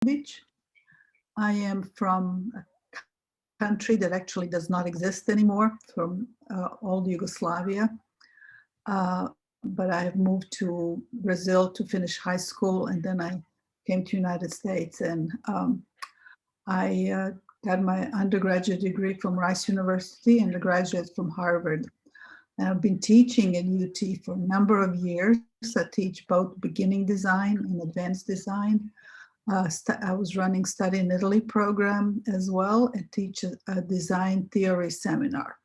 Beach. I am from a country that actually does not exist anymore, from old Yugoslavia. But I have moved to Brazil to finish high school, and then I came to United States, and I got my undergraduate degree from Rice University and a graduate from Harvard. And I've been teaching at UT for a number of years. I teach both beginning design and advanced design. I was running Study in Italy program as well and teach a design theory seminar.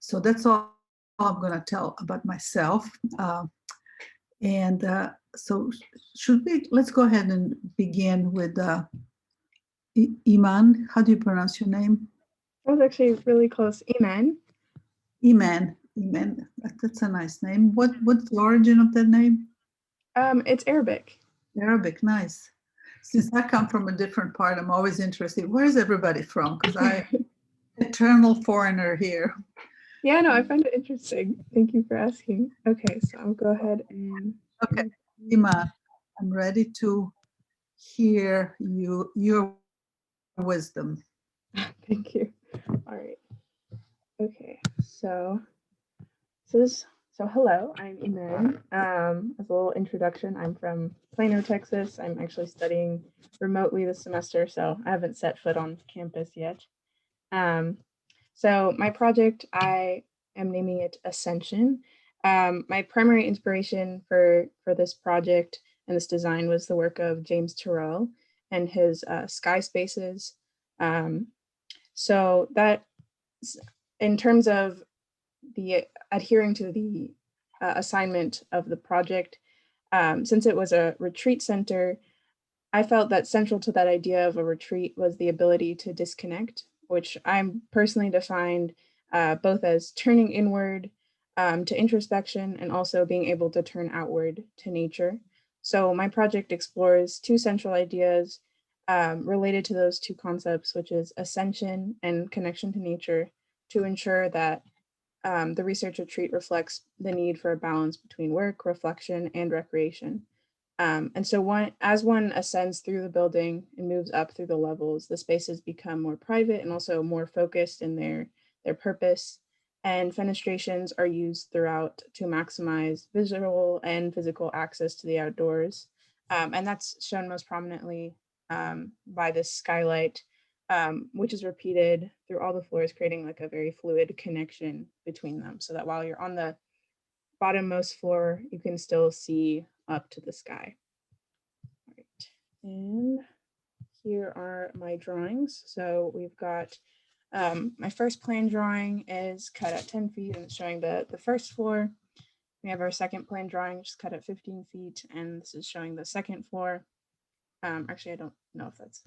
So that's all I'm going to tell about myself. So let's go ahead and begin with Iman. How do you pronounce your name? That was actually really close. Iman. Iman. That's a nice name. What's the origin of that name? It's Arabic. Arabic, nice. Since I come from a different part, I'm always interested. Where is everybody from? Because I'm an eternal foreigner here. Yeah, no, I find it interesting. Thank you for asking. Okay, so I'll go ahead and... Okay, Iman, I'm ready to hear your wisdom. Thank you. All right. Okay, so hello, I'm Iman. As a little introduction, I'm from Plano, Texas. I'm actually studying remotely this semester, so I haven't set foot on campus yet. So my project, I am naming it Ascension. My primary inspiration for this project and this design was the work of James Turrell and his sky spaces. So that, in terms of the adhering to the assignment of the project, since it was a retreat center, I felt that central to that idea of a retreat was the ability to disconnect, which I'm personally defined both as turning inward to introspection and also being able to turn outward to nature. So my project explores two central ideas related to those two concepts, which is ascension and connection to nature, to ensure that the research retreat reflects the need for a balance between work, reflection, and recreation. And so as one ascends through the building and moves up through the levels, the spaces become more private and also more focused in their purpose. And fenestrations are used throughout to maximize visual and physical access to the outdoors. And that's shown most prominently by this skylight, which is repeated through all the floors, creating like a very fluid connection between them, so that while you're on the bottommost floor, you can still see up to the sky. All right, and here are my drawings. So we've got my first plan drawing is cut at 10 feet and it's showing the first floor. We have our second plan drawing, which is cut at 15 feet, and this is showing the second floor. Actually, I don't know if that's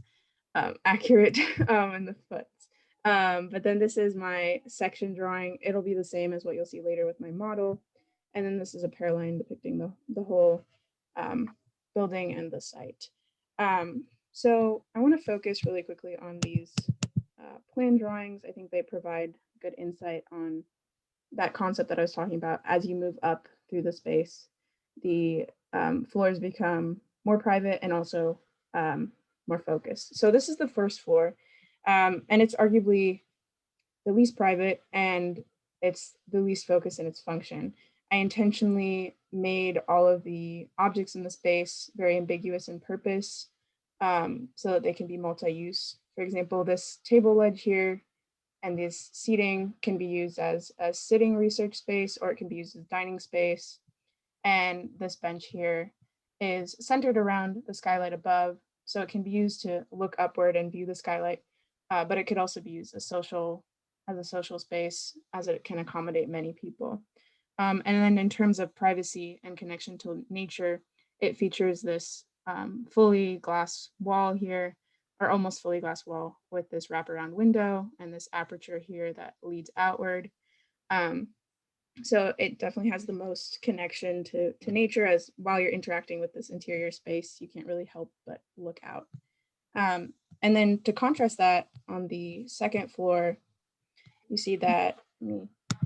accurate in the foot. But then this is my section drawing. It'll be the same as what you'll see later with my model. And then this is a paraline depicting the whole building and the site. So I want to focus really quickly on these plan drawings. I think they provide good insight on that concept that I was talking about. As you move up through the space, the floors become more private and also more focused. So this is the first floor, and it's arguably the least private and it's the least focused in its function. I intentionally made all of the objects in the space very ambiguous in purpose, so that they can be multi-use. For example, this table ledge here and this seating can be used as a sitting research space, or it can be used as dining space. And this bench here is centered around the skylight above, so it can be used to look upward and view the skylight, but it could also be used as a social space, as it can accommodate many people. And then in terms of privacy and connection to nature, it features this fully glass wall here, or almost fully glass wall, with this wraparound window and this aperture here that leads outward. So it definitely has the most connection to nature, as while you're interacting with this interior space, you can't really help but look out. And then to contrast that, on the second floor, you see that.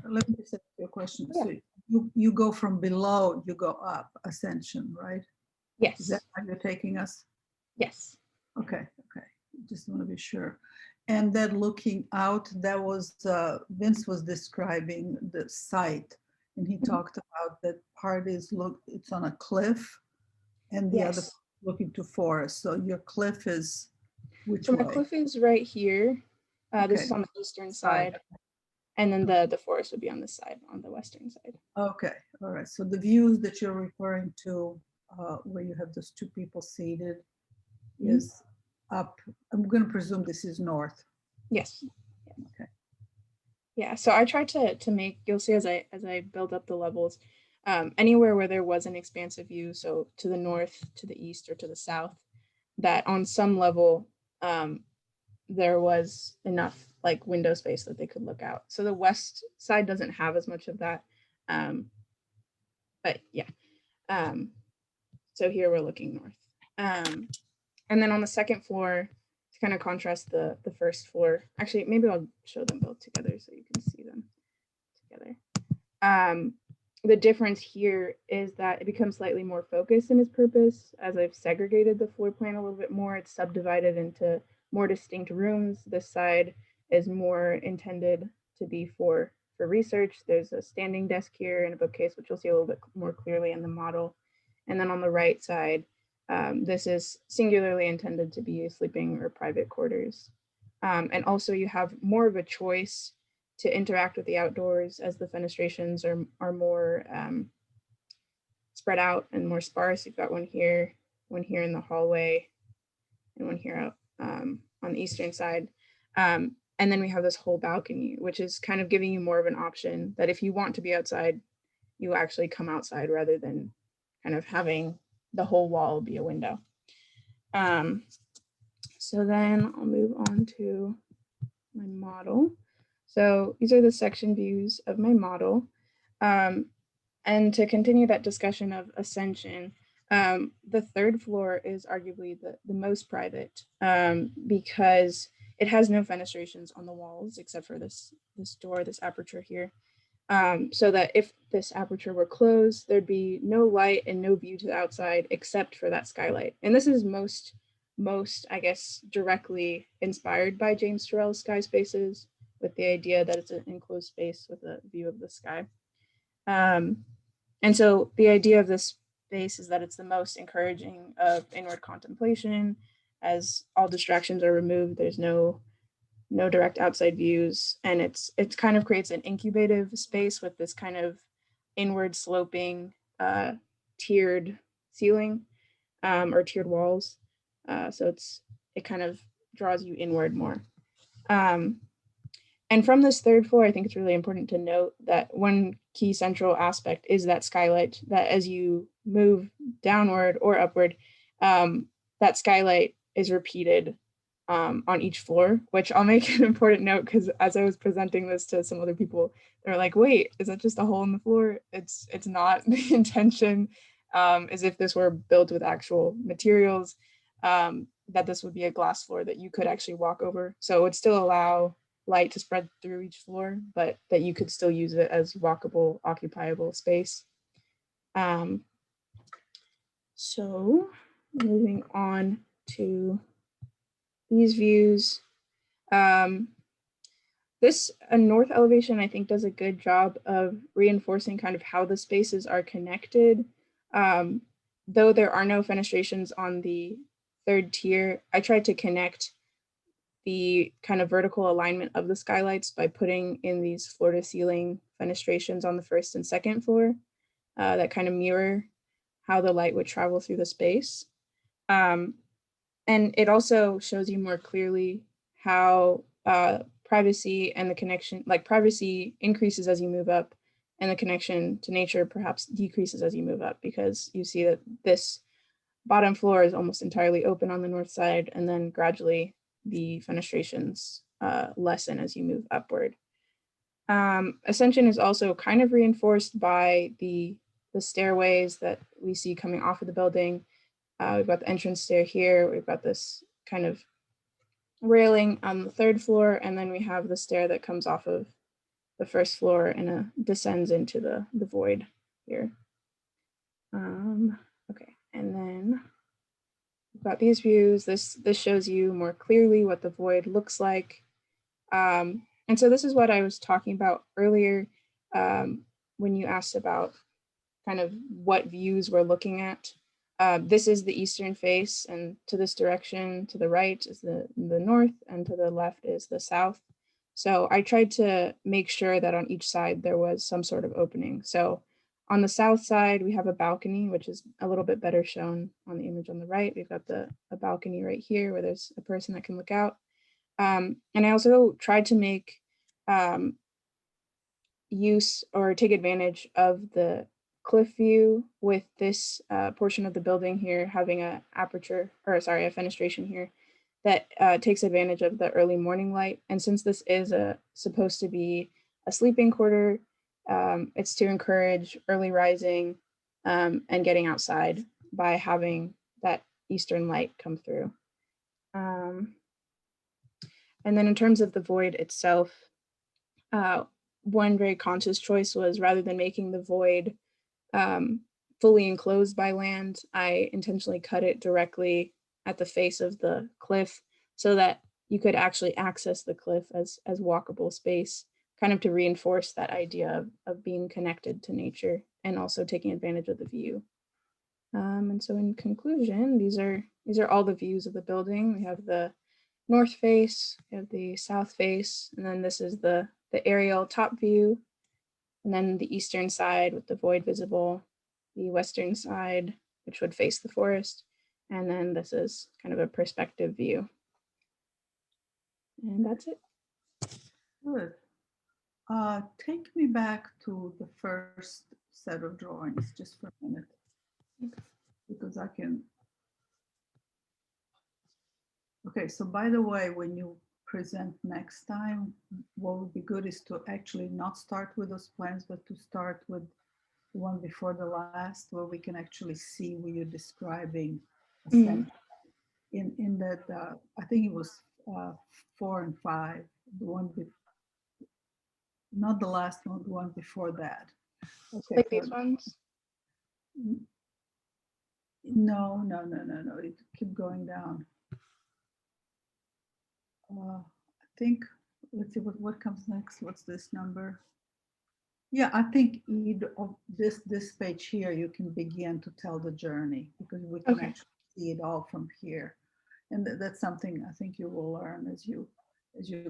Let me just ask you a question. Yeah. So you go from below, you go up, ascension, right? Yes. Is that how you're taking us? Yes. Okay. want to be sure. And then looking out, that was, Vince was describing the site, and he talked about that part is, it's on a cliff, and the other Yes. looking to forest. So your cliff is which So my way? cliff is right here. This Okay. is on the eastern Side. side. And then the forest would be on this side, on the western side. Okay, all right. So the views that you're referring to, where you have those two people seated, is up. I'm going to presume this is north. Yes. Okay. Yeah. So I tried to make, you'll see as I build up the levels, anywhere where there was an expansive view, so to the north, to the east, or to the south, that on some level there was enough like window space that they could look out. So the west side doesn't have as much of that. But yeah. So here we're looking north. And then on the second floor, to kind of contrast the first floor, actually, maybe I'll show them both together so you can see them together. The difference here is that it becomes slightly more focused in its purpose. As I've segregated the floor plan a little bit more, it's subdivided into more distinct rooms. This side is more intended to be for research. There's a standing desk here and a bookcase, which you'll see a little bit more clearly in the model. And then on the right side, this is singularly intended to be sleeping or private quarters. And also you have more of a choice to interact with the outdoors, as the fenestrations are more spread out and more sparse. You've got one here in the hallway, and one here out on the eastern side. And then we have this whole balcony, which is kind of giving you more of an option that if you want to be outside, you actually come outside rather than kind of having the whole wall be a window. So then I'll move on to my model. So these are the section views of my model. And to continue that discussion of ascension, the third floor is arguably the most private because it has no fenestrations on the walls except for this door, this aperture here. So that if this aperture were closed, there'd be no light and no view to the outside except for that skylight. And this is most, I guess, directly inspired by James Turrell's Sky Spaces, with the idea that it's an enclosed space with a view of the sky. And so the idea of this space is that it's the most encouraging of inward contemplation, as all distractions are removed. There's no direct outside views, and it kind of creates an incubative space with this kind of inward sloping tiered ceiling or tiered walls. So it kind of draws you inward more. And from this third floor, I think it's really important to note that one key central aspect is that skylight, that as you move downward or upward, that skylight is repeated on each floor, which I'll make an important note because as I was presenting this to some other people, they're like, wait, is that just a hole in the floor? It's not. The intention is, if this were built with actual materials, that this would be a glass floor that you could actually walk over. So it would still allow light to spread through each floor, but that you could still use it as walkable, occupiable space. So moving on to these views. This north elevation, I think, does a good job of reinforcing kind of how the spaces are connected. Though there are no fenestrations on the third tier, I tried to connect the kind of vertical alignment of the skylights by putting in these floor to ceiling fenestrations on the first and second floor that kind of mirror how the light would travel through the space. And it also shows you more clearly how privacy and the connection, like privacy increases as you move up, and the connection to nature perhaps decreases as you move up, because you see that this bottom floor is almost entirely open on the north side, and then gradually the fenestrations lessen as you move upward. Ascension is also kind of reinforced by the stairways that we see coming off of the building. We've got the entrance stair here. We've got this kind of railing on the third floor, and then we have the stair that comes off of the first floor and descends into the void here. Okay, and then got these views. This shows you more clearly what the void looks like. And so this is what I was talking about earlier when you asked about kind of what views we're looking at. This is the eastern face, and to this direction, to the right is the north, and to the left is the south. So I tried to make sure that on each side there was some sort of opening. So on the south side, we have a balcony, which is a little bit better shown on the image on the right. We've got a balcony right here where there's a person that can look out. And I also tried to make use or take advantage of the cliff view with this portion of the building here having a aperture, or sorry, a fenestration here that takes advantage of the early morning light. And since this is supposed to be a sleeping quarter, it's to encourage early rising and getting outside by having that eastern light come through. And then in terms of the void itself, one very conscious choice was, rather than making the void fully enclosed by land, I intentionally cut it directly at the face of the cliff so that you could actually access the cliff as walkable space, kind of to reinforce that idea of being connected to nature and also taking advantage of the view. And so in conclusion, these are all the views of the building. We have the north face, we have the south face, and then this is the aerial top view, and then the eastern side with the void visible, the western side, which would face the forest, and then this is kind of a perspective view. And that's it. Good. Take me back to the first set of drawings just for a minute, because I can. Okay, so by the way, when you present next time, what would be good is to actually not start with those plans, but to start with the one before the last, where we can actually see what you're describing. In that, I think it was 4 and 5, the one with, not the last one, the one before that. Okay, like these ones? No, it keep going down. I think, let's see what comes next. What's this number? Yeah, I think either of this page here, you can begin to tell the journey, because we can actually see it all from here. And that's something I think you will learn as you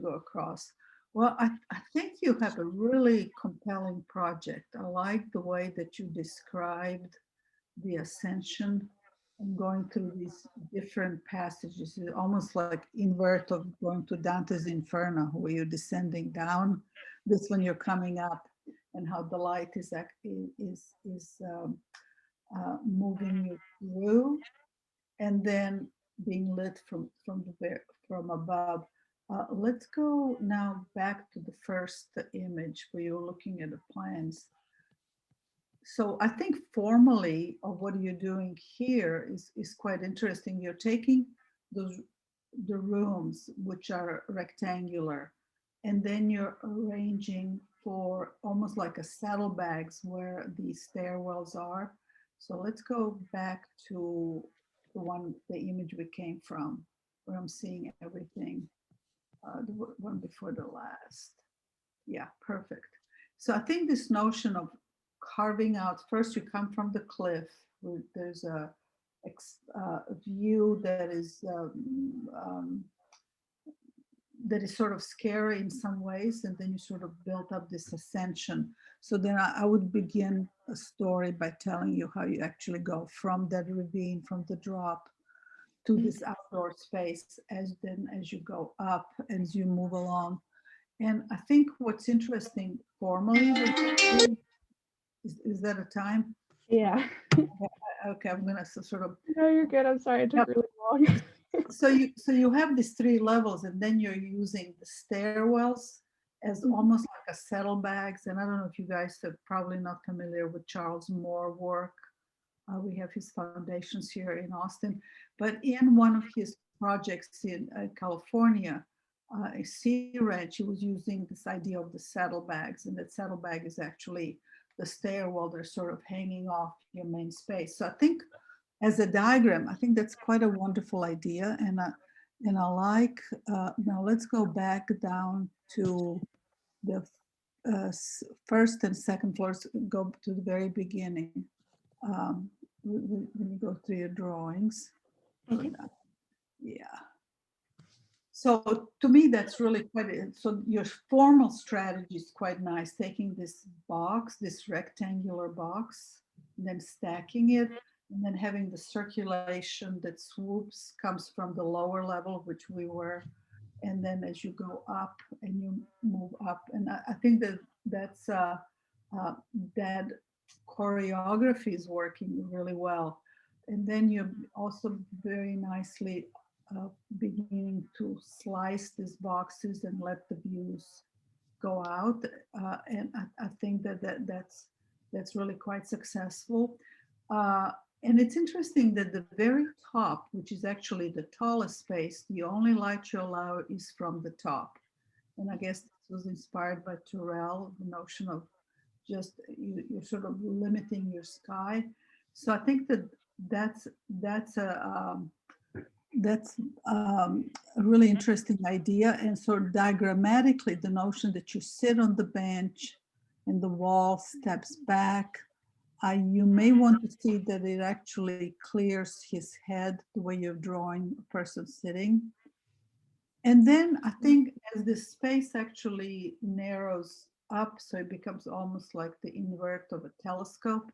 go across. Well, I think you have a really compelling project. I like the way that you described the ascension and going through these different passages. It's almost like invert of going to Dante's Inferno, where you're descending down. This one you're coming up, and how the light is moving you through, and then being lit from above. Let's go now back to the first image where you're looking at the plans. So I think formally of what you're doing here is quite interesting. You're taking the rooms, which are rectangular, and then you're arranging for almost like a saddlebags where the stairwells are. So let's go back to the image we came from, where I'm seeing everything, the one before the last. Yeah, perfect. So I think this notion of carving out, first you come from the cliff, where there's a view that is sort of scary in some ways, and then you sort of build up this ascension. So then I would begin a story by telling you how you actually go from that ravine, from the drop, to this outdoor space, as you go up, as you move along. And I think what's interesting formally, is that a time? Yeah. Okay, I'm gonna sort of. No, you're good. I'm sorry, it took really long. So you have these 3 levels, and then you're using the stairwells as almost like a saddlebags. And I don't know if you guys are probably not familiar with Charles Moore work. We have his foundations here in Austin, but in one of his projects in California, a sea ranch, he was using this idea of the saddlebags, and that saddlebag is actually the stairwell. They're sort of hanging off your main space. So I think as a diagram, I think that's quite a wonderful idea. And I like, now let's go back down to the first and second floors, go to the very beginning. When you go through your drawings. Okay. Yeah. So to me, that's really quite, so your formal strategy is quite nice, taking this box, this rectangular box, and then stacking it, and then having the circulation that swoops, comes from the lower level, which we were, and then as you go up and you move up. And I think that that's, that choreography is working really well. And then you're also very nicely beginning to slice these boxes and let the views go out. And I think that's really quite successful. And it's interesting that the very top, which is actually the tallest space, the only light you allow is from the top. And I guess this was inspired by Turrell, the notion of just you're sort of limiting your sky. So I think that that's a really interesting idea. And sort of diagrammatically, the notion that you sit on the bench and the wall steps back, you may want to see that it actually clears his head the way you're drawing a person sitting. And then I think as the space actually narrows up, so it becomes almost like the invert of a telescope,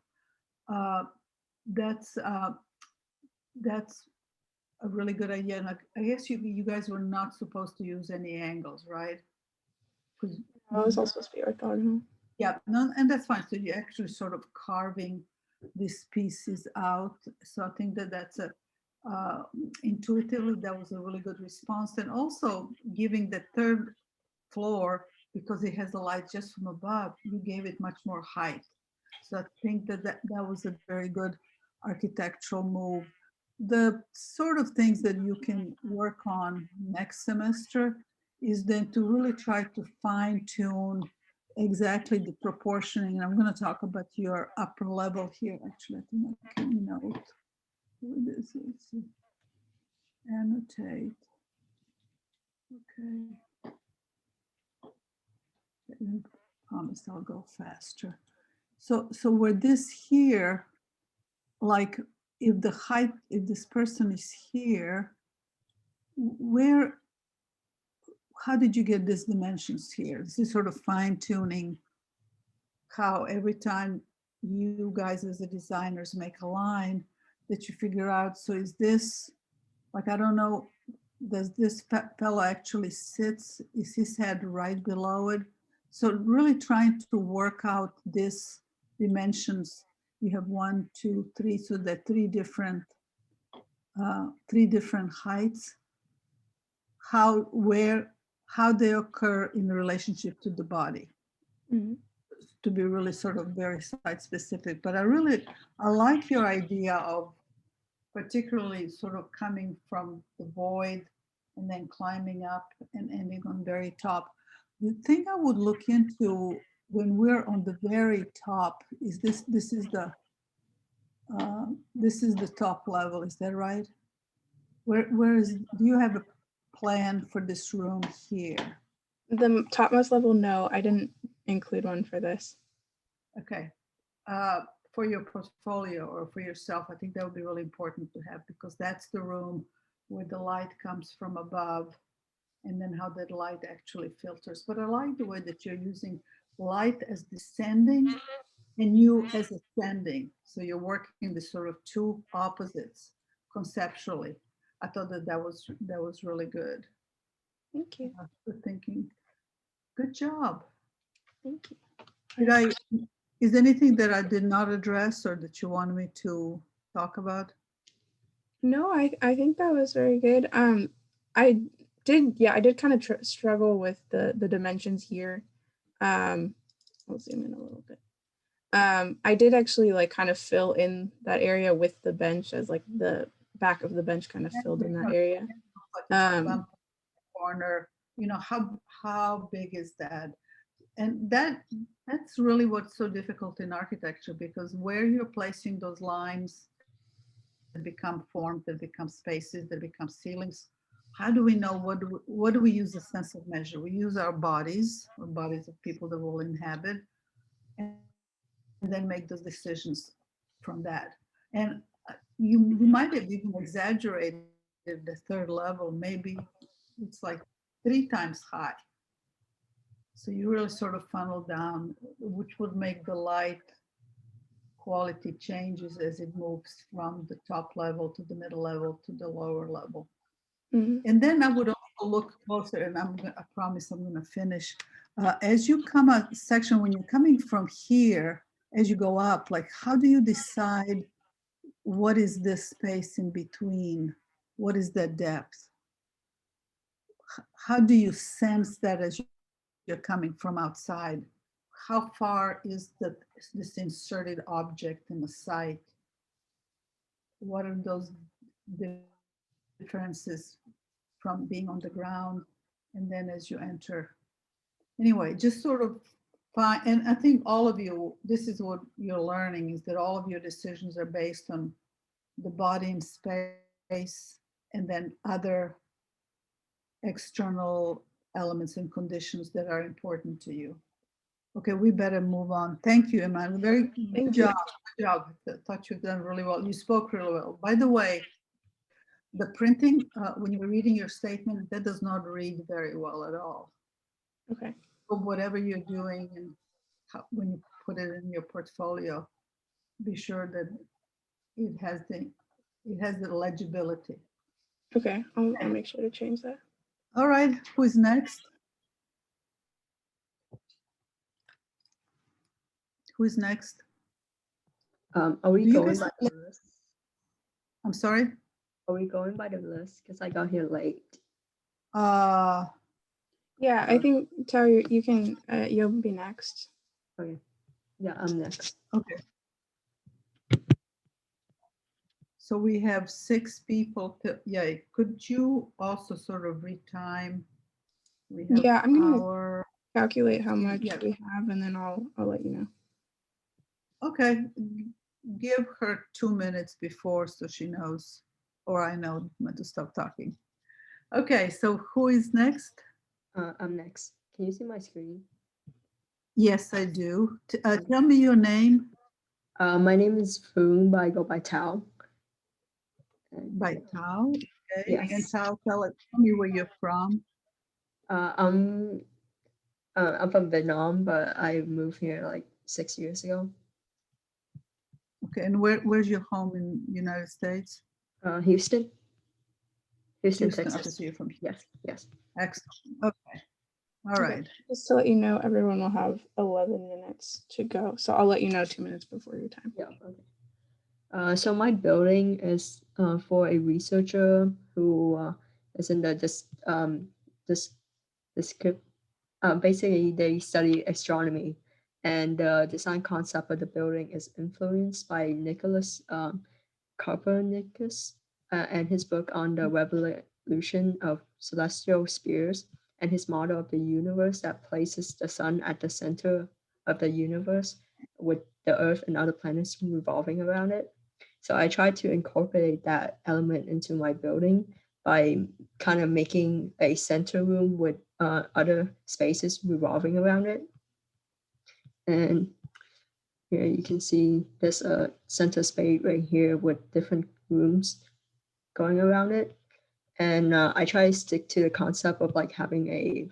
that's a really good idea. And I guess you guys were not supposed to use any angles, right? Because Oh, it was all supposed to be orthogonal. yeah, no, and that's fine. So you're actually sort of carving these pieces out. So I think that that's a intuitively that was a really good response. And also giving the third floor, because it has the light just from above, you gave it much more height. So I think that was a very good architectural move. The sort of things that you can work on next semester is then to really try to fine tune exactly the proportioning. And I'm going to talk about your upper level here. Actually, I think I can note what this is. Annotate. Okay. I promise I'll go faster. So where this here, like if the height, if this person is here, where, how did you get these dimensions here? This is sort of fine tuning how every time you guys as the designers make a line that you figure out, so is this, like, I don't know, does this fellow actually sits, is his head right below it? So really trying to work out this dimensions. You have 1, 2, 3, so that three different heights, how they occur in relationship to the body. Mm-hmm. To be really sort of very site specific, but I like your idea of particularly sort of coming from the void and then climbing up and ending on very top. The thing I would look into when we're on the very top is this is the top level, is that right? Where is, do you have a plan for this room here? The topmost level, no, I didn't include one for this. Okay. For your portfolio or for yourself, I think that would be really important to have, because that's the room where the light comes from above and then how that light actually filters. But I like the way that you're using light as descending and you as ascending. So you're working the sort of two opposites conceptually. I thought that was really good. Thank you. Good thinking. Good job. Thank you. Is there anything that I did not address or that you want me to talk about? No, I think that was very good. I did kind of struggle with the dimensions here. I'll zoom in a little bit. I did actually like kind of fill in that area with the bench, as like the back of the bench kind of filled in that area. Corner, you know, how big is that? And that's really what's so difficult in architecture, because where you're placing those lines become forms, that become spaces, that become ceilings. How do we know what do we use a sense of measure? We use our bodies, or bodies of people that will inhabit, and then make those decisions from that. And you might have even exaggerated the third level. Maybe it's like 3 times high. So you really sort of funnel down, which would make the light quality changes as it moves from the top level to the middle level to the lower level. Mhm. And then I would also look closer, and I promise I'm going to finish. As you come a section, when you're coming from here, as you go up, like how do you decide what is this space in between? What is that depth? How do you sense that as you're coming from outside? How far is this inserted object in the site? What are those differences from being on the ground and then as you enter? Anyway, just sort of find, and I think all of you, this is what you're learning, is that all of your decisions are based on the body and space, and then other external elements and conditions that are important to you. Okay, we better move on. Thank you, Emma. Very good Thank you. job. Good job. I thought you've done really well. You spoke really well. By the way, the printing, when you're reading your statement, that does not read very well at all. Okay. So whatever you're doing and when you put it in your portfolio, be sure that it has the legibility. Okay. I'll make sure to change that. All right, who is next? Who is next? Are we Do you going guys- by the list? I'm sorry. Are we going by the list? Because I got here late. Yeah, I think Tara, you can. You'll be next. Okay. Yeah, I'm next. Okay. So we have 6 people. Yeah, could you also sort of retime? We have Yeah, I'm gonna our. calculate how much Yeah. we have, and then I'll let you know. Okay, give her 2 minutes before so she knows, or I know when to stop talking. Okay, so who is next? I'm next. Can you see my screen? Yes, I do. Tell me your name. My name is Foon, but I go by Tao. By Tao. Okay. Yes. And Tao, tell me where you're from. I'm from Vietnam, but I moved here like 6 years ago. Okay, and where's your home in United States? Houston. Houston, Houston. Okay, Texas. so you're from Houston. Yes. Excellent. Okay. All Okay. right. Just to let you know, everyone will have 11 minutes to go. So I'll let you know 2 minutes before your time. Yeah. Okay. So my building is for a researcher who is in the basically they study astronomy, and the design concept of the building is influenced by Nicholas Copernicus and his book on the revolution of celestial spheres, and his model of the universe that places the sun at the center of the universe with the earth and other planets revolving around it. So I tried to incorporate that element into my building by kind of making a center room with other spaces revolving around it. And here you can see there's a center space right here with different rooms going around it. And I try to stick to the concept of like having a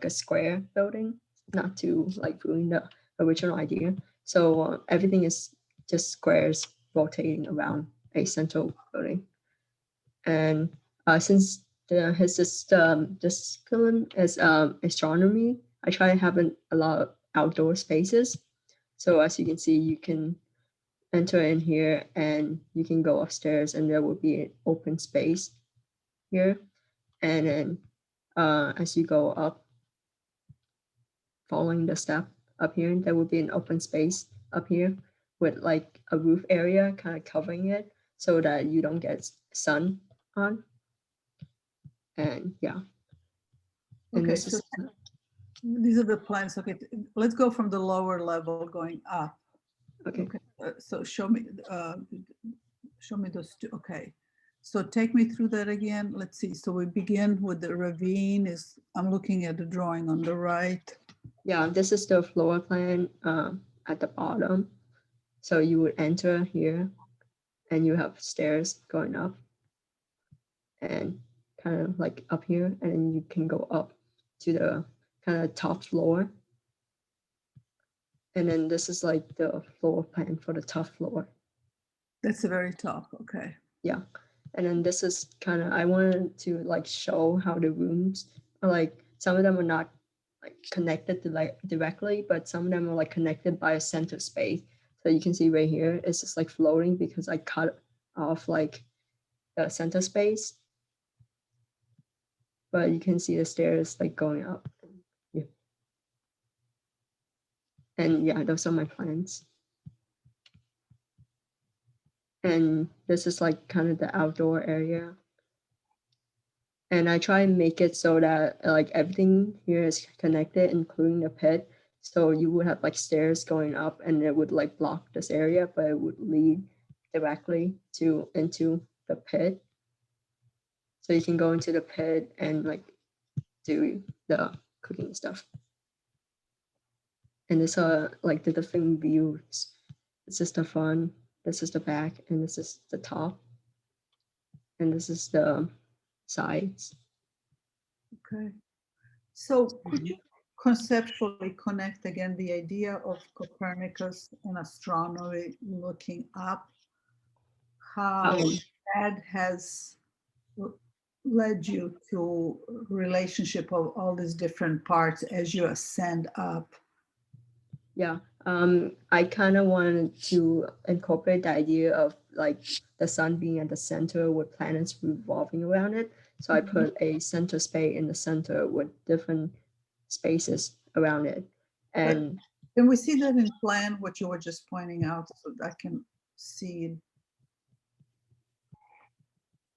square building, not to like ruin the original idea. So everything is just squares rotating around a central building. And since his discipline is astronomy, I try having a lot of outdoor spaces. So as you can see, you can enter in here and you can go upstairs and there will be an open space here. And then as you go up, following the step up here, there will be an open space up here with like a roof area kind of covering it so that you don't get sun on. And yeah. And Okay, this is these are the plans. Okay, let's go from the lower level going up. okay. So show me, show me those two. Okay. So take me through that again. Let's see. So we begin with the ravine is, I'm looking at the drawing on the right. Yeah, this is the floor plan at the bottom. So you would enter here and you have stairs going up and kind of like up here, and then you can go up to the kind of top floor. And then this is like the floor plan for the top floor. That's the very top. Okay. Yeah. And then this is kind of, I wanted to like show how the rooms are like, some of them are not like connected to like directly, but some of them are like connected by a center space. So you can see right here, it's just like floating because I cut off like the center space. But you can see the stairs like going up. Yeah. And yeah, those are my plans. And this is like kind of the outdoor area. And I try and make it so that like everything here is connected, including the pit. So you would have like stairs going up and it would like block this area, but it would lead directly into the pit. So you can go into the pit and like do the cooking stuff. And these are like the different views. This is the front, this is the back, and this is the top. And this is the sides. Okay. So could you conceptually connect again the idea of Copernicus and astronomy looking up, how that has led you to relationship of all these different parts as you ascend up? Yeah, I kind of wanted to incorporate the idea of like the sun being at the center with planets revolving around it. So I put a center space in the center with different spaces around it. And can we see that in plan, what you were just pointing out, so that I can see it?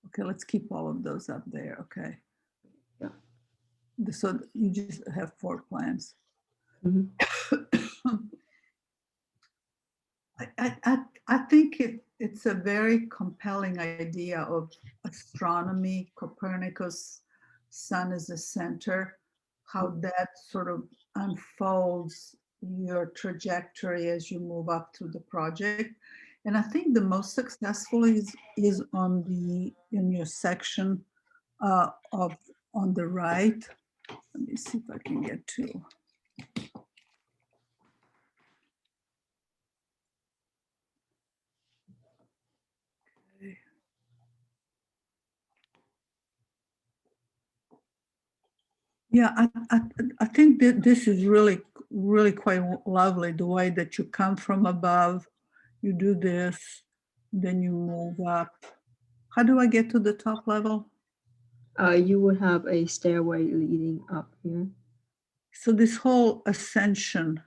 Okay, let's keep all of those up there. Okay. yeah. So you just have 4 plans. Mhm. I think it's a very compelling idea of astronomy, Copernicus, sun is the center, how that sort of unfolds your trajectory as you move up through the project. And I think the most successful is on in your section of on the right. Let me see if I can get to. Okay. Yeah, I think that this is really quite lovely, the way that you come from above, you do this, then you move up. How do I get to the top level? You would have a stairway leading up here. So this whole ascension,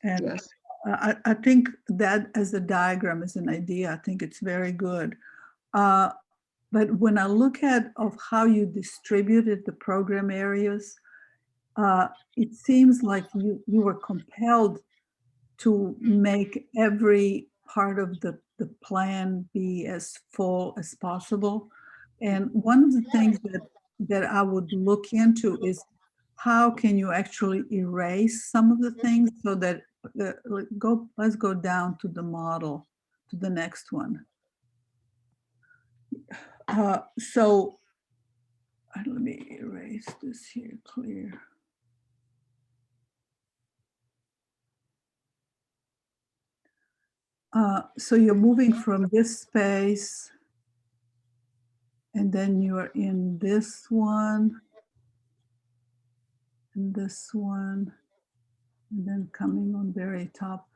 and Yes. I think that as a diagram, as an idea, I think it's very good. But when I look at of how you distributed the program areas, it seems like you were compelled to make every part of the plan be as full as possible. And one of the things that I would look into is how can you actually erase some of the things so that let's go down to the model, to the next one. So let me erase this here, clear. So you're moving from this space, and then you're in this one, and this one, and then coming on very top.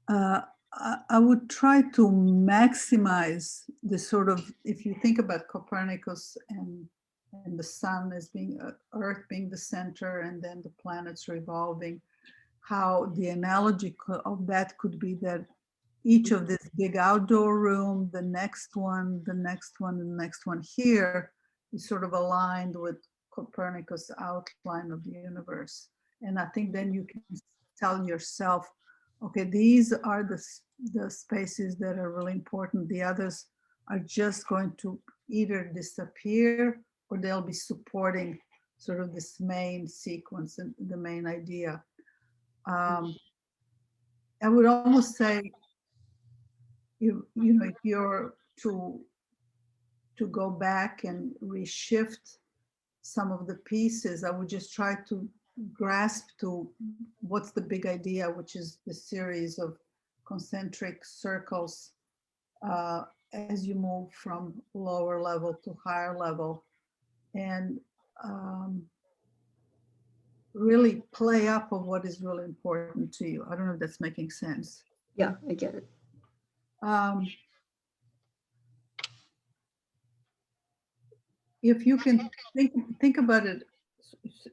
I would try to maximize the sort of, if you think about Copernicus and the sun as being, Earth being the center, and then the planets revolving, how the analogy of that could be that each of this big outdoor room, the next one, the next one, and the next one here is sort of aligned with Copernicus' outline of the universe. And I think then you can tell yourself, okay, these are the spaces that are really important. The others are just going to either disappear or they'll be supporting sort of this main sequence and the main idea. I would almost say, you know, if you're to go back and reshift some of the pieces, I would just try to grasp to what's the big idea, which is the series of concentric circles as you move from lower level to higher level, and really play up of what is really important to you. I don't know if that's making sense. Yeah, I get it. If you can think about it,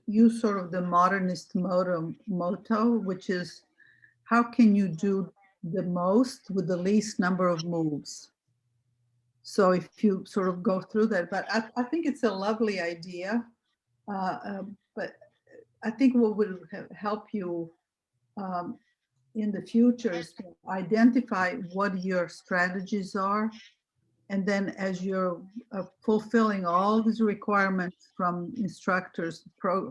use sort of the modernist motto, which is, how can you do the most with the least number of moves? So if you sort of go through that, but I think it's a lovely idea. But I think what will help you in the future is to identify what your strategies are. And then as you're fulfilling all these requirements from instructors,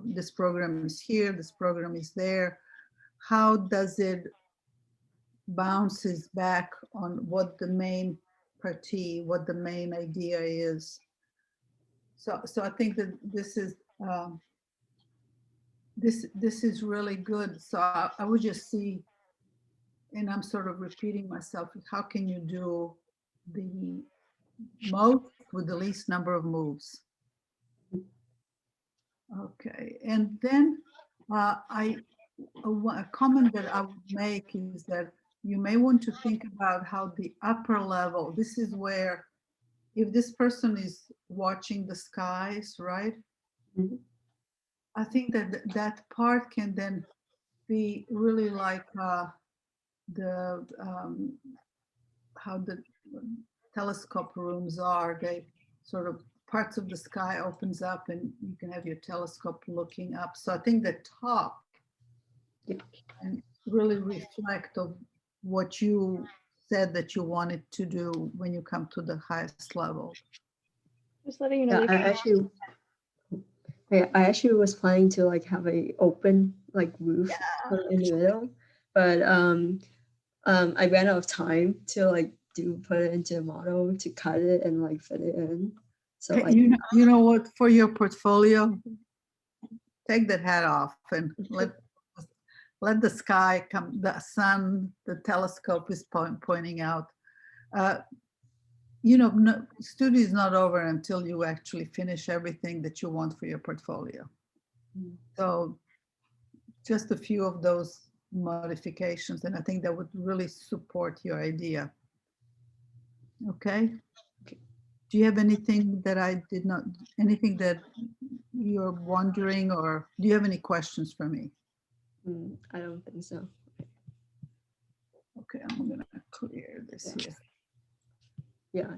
this program is here, this program is there, how does it bounces back on what the main party, what the main idea is? So I think that this is this is really good. So I would just see, and I'm sort of repeating myself, how can you do the most with the least number of moves? Okay, and then a comment that I would make is that you may want to think about how the upper level, this is where, if this person is watching the skies, right? Mhm. I think that that part can then be really like the how the telescope rooms are. They sort of, parts of the sky opens up and you can have your telescope looking up. So I think the top can really reflect of what you said that you wanted to do when you come to the highest level. Just letting you know. Yeah, I actually was planning to like have a open like roof in the middle, but I ran out of time to like put it into a model to cut it and like fit it in. So Hey, you know what, for your portfolio, take that hat off and let the sky come, the sun, the telescope is pointing out. You know, no, study is not over until you actually finish everything that you want for your portfolio. So just a few of those modifications, and I think that would really support your idea. Okay. Do you have anything that I did not, anything that you're wondering, or do you have any questions for me? I don't think so. Okay, I'm gonna clear this here. Yeah.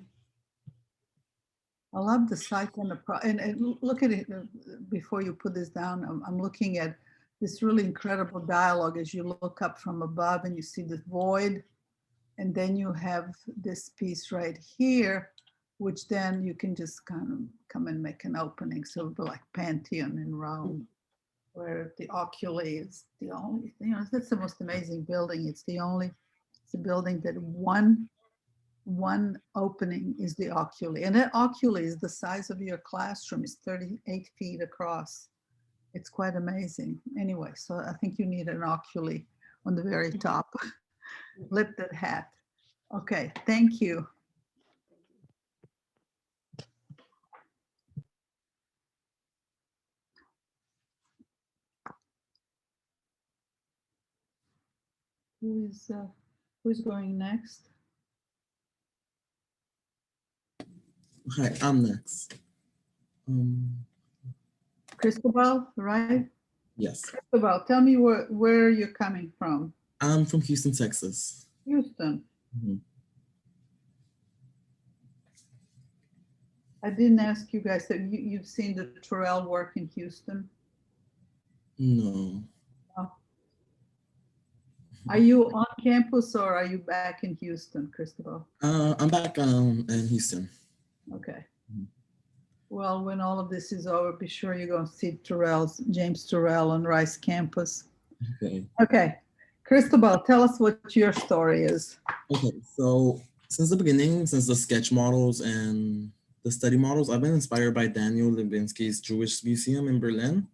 I love the site and and look at it before you put this down. I'm looking at this really incredible dialogue as you look up from above and you see the void, and then you have this piece right here, which then you can just kind of come and make an opening. So it'll be like Pantheon in Rome, where the oculi is the only, you know, that's the most amazing building. It's a building that one opening is the oculi, and that oculi is the size of your classroom. It's 38 feet across. It's quite amazing. Anyway, so I think you need an oculi on the very top. Lift that hat. Okay, thank you. Who's going next? Hi, I'm next. Cristobal, right? Yes, Cristobal, tell me where you're coming from. I'm from Houston, Texas. Houston. Mhm. I didn't ask you guys that you've seen the Terrell work in Houston. No. Oh. Are you on campus or are you back in Houston, Cristobal? I'm back in Houston. Okay. Mhm. Well, when all of this is over, be sure you go and see James Turrell on Rice campus. Okay. Okay. Cristobal, tell us what your story is. Okay. So since the beginning, since the sketch models and the study models, I've been inspired by Daniel Libinsky's Jewish Museum in Berlin.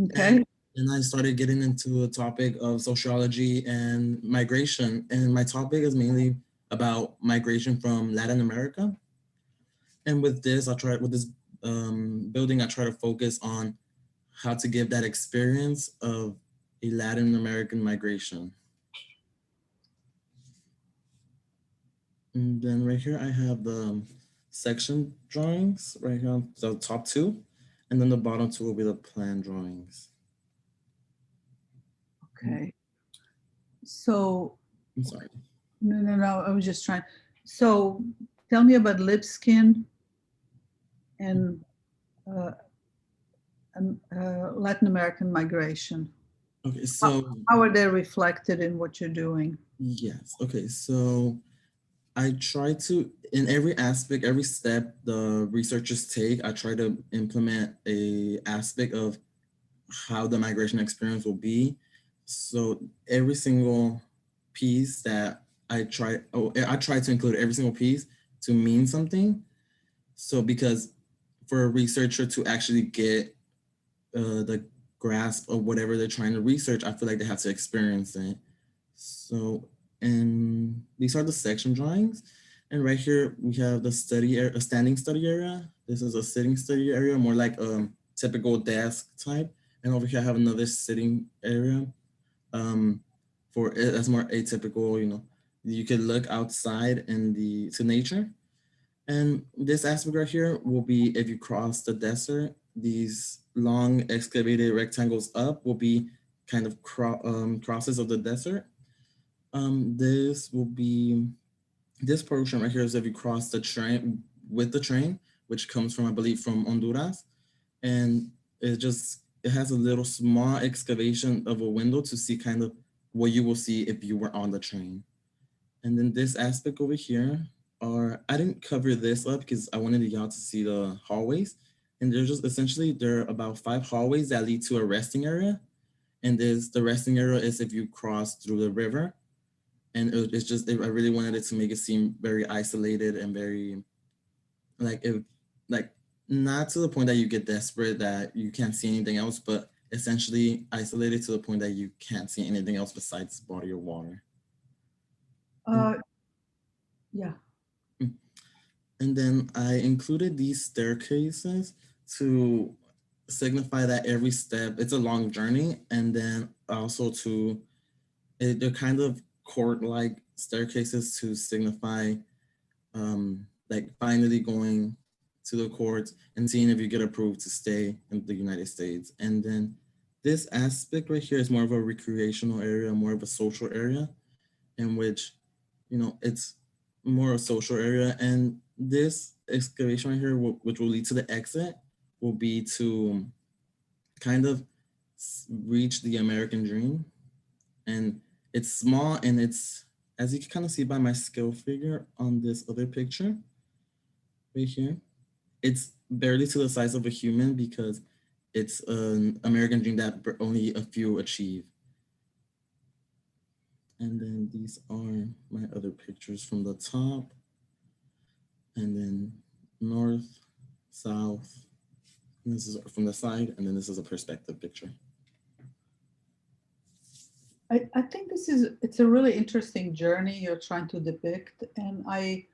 Okay. And I started getting into a topic of sociology and migration. And my topic is mainly about migration from Latin America. And with this, building, I try to focus on how to give that experience of a Latin American migration. And then right here, I have the section drawings right here on the top two. And then the bottom two will be the plan drawings. Okay. So, I'm sorry. no, I was just trying. So tell me about lip skin and Latin American migration. Okay, so How are they reflected in what you're doing? yes. Okay, so I try to, in every aspect, every step the researchers take, I try to implement a aspect of how the migration experience will be. So every single piece that I try to include every single piece to mean something. So because for a researcher to actually get the grasp of whatever they're trying to research, I feel like they have to experience it. So, and these are the section drawings. And right here, we have the a standing study area. This is a sitting study area, more like a typical desk type. And over here, I have another sitting area for it. That's more atypical, you could look outside to nature. And this aspect right here will be if you cross the desert, these long excavated rectangles up will be kind of crosses of the desert. This portion right here is if you cross the train with the train, which comes from, I believe, from Honduras. And it has a little small excavation of a window to see kind of what you will see if you were on the train. And then this aspect over here, I didn't cover this up because I wanted y'all to see the hallways. And there are about 5 hallways that lead to a resting area. And the resting area is if you cross through the river. And I really wanted it to make it seem very isolated and very not to the point that you get desperate that you can't see anything else, but essentially isolated to the point that you can't see anything else besides body of water. Yeah. And then I included these staircases to signify that every step, it's a long journey. And then also they're kind of court-like staircases to signify finally going to the courts and seeing if you get approved to stay in the United States. And then this aspect right here is more of a recreational area, more of a social area in which, it's more a social area. And this excavation right here, which will lead to the exit, will be to kind of reach the American dream. And it's small, and it's, as you can kind of see by my scale figure on this other picture right here, it's barely to the size of a human because it's an American dream that only a few achieve. And then these are my other pictures from the top. And then north, south. And this is from the side. And then this is a perspective picture. I think it's a really interesting journey you're trying to depict. And I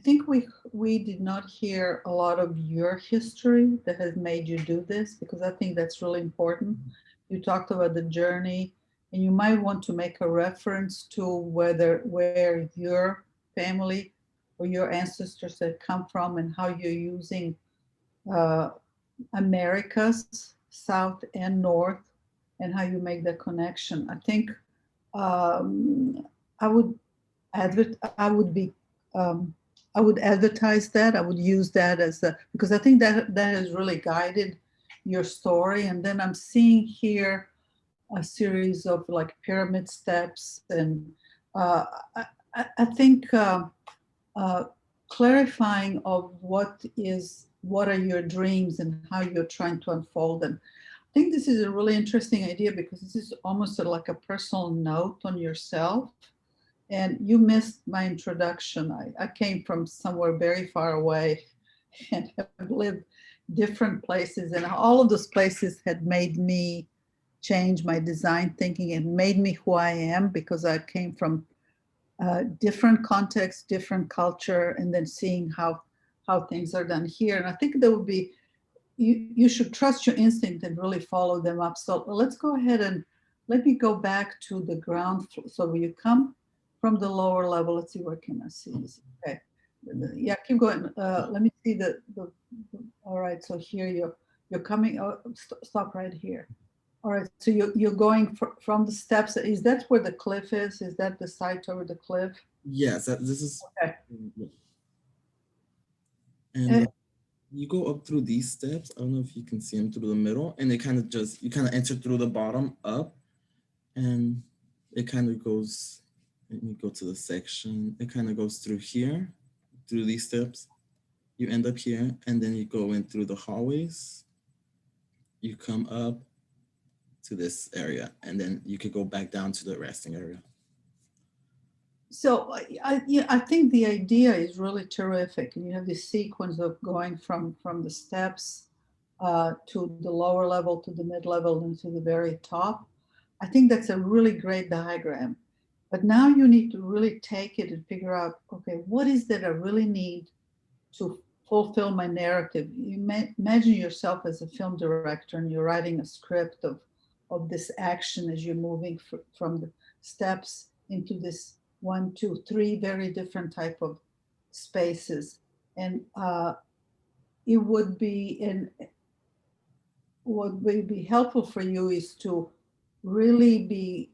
think we did not hear a lot of your history that has made you do this, because I think that's really important. You talked about the journey, and you might want to make a reference to where your family or your ancestors had come from and how you're using Americas, South and North, and how you make the connection. I think I would I would advertise that. I would use that because I think that has really guided your story. And then I'm seeing here a series of like pyramid steps. And I think clarifying of what are your dreams and how you're trying to unfold them. I think this is a really interesting idea because this is almost like a personal note on yourself. And you missed my introduction. I came from somewhere very far away and have lived different places. And all of those places had made me change my design thinking and made me who I am, because I came from different context, different culture, and then seeing how things are done here. And I think there would be, you should trust your instinct and really follow them up. So let's go ahead and let me go back to the ground floor. So you come from the lower level. Let's see, where can I see this? Okay. Yeah, keep going. Let me see the all right. So here you're coming. Oh, stop right here. All right. So you're going from the steps. Is that where the cliff is? Is that the site over the cliff? Yes, this is. Okay. And you go up through these steps. I don't know if you can see them through the middle, and you kind of enter through the bottom up, and it kind of goes. Let me go to the section. It kind of goes through here, through these steps. You end up here, and then you go in through the hallways. You come up to this area, and then you could go back down to the resting area. So I think the idea is really terrific. And you have this sequence of going from the steps to the lower level, to the mid-level, and to the very top. I think that's a really great diagram. But now you need to really take it and figure out, okay, what is that I really need to fulfill my narrative? You imagine yourself as a film director, and you're writing a script of this action as you're moving from the steps into this 1, 2, 3 very different type of spaces. And it would be, and what would be helpful for you is to really be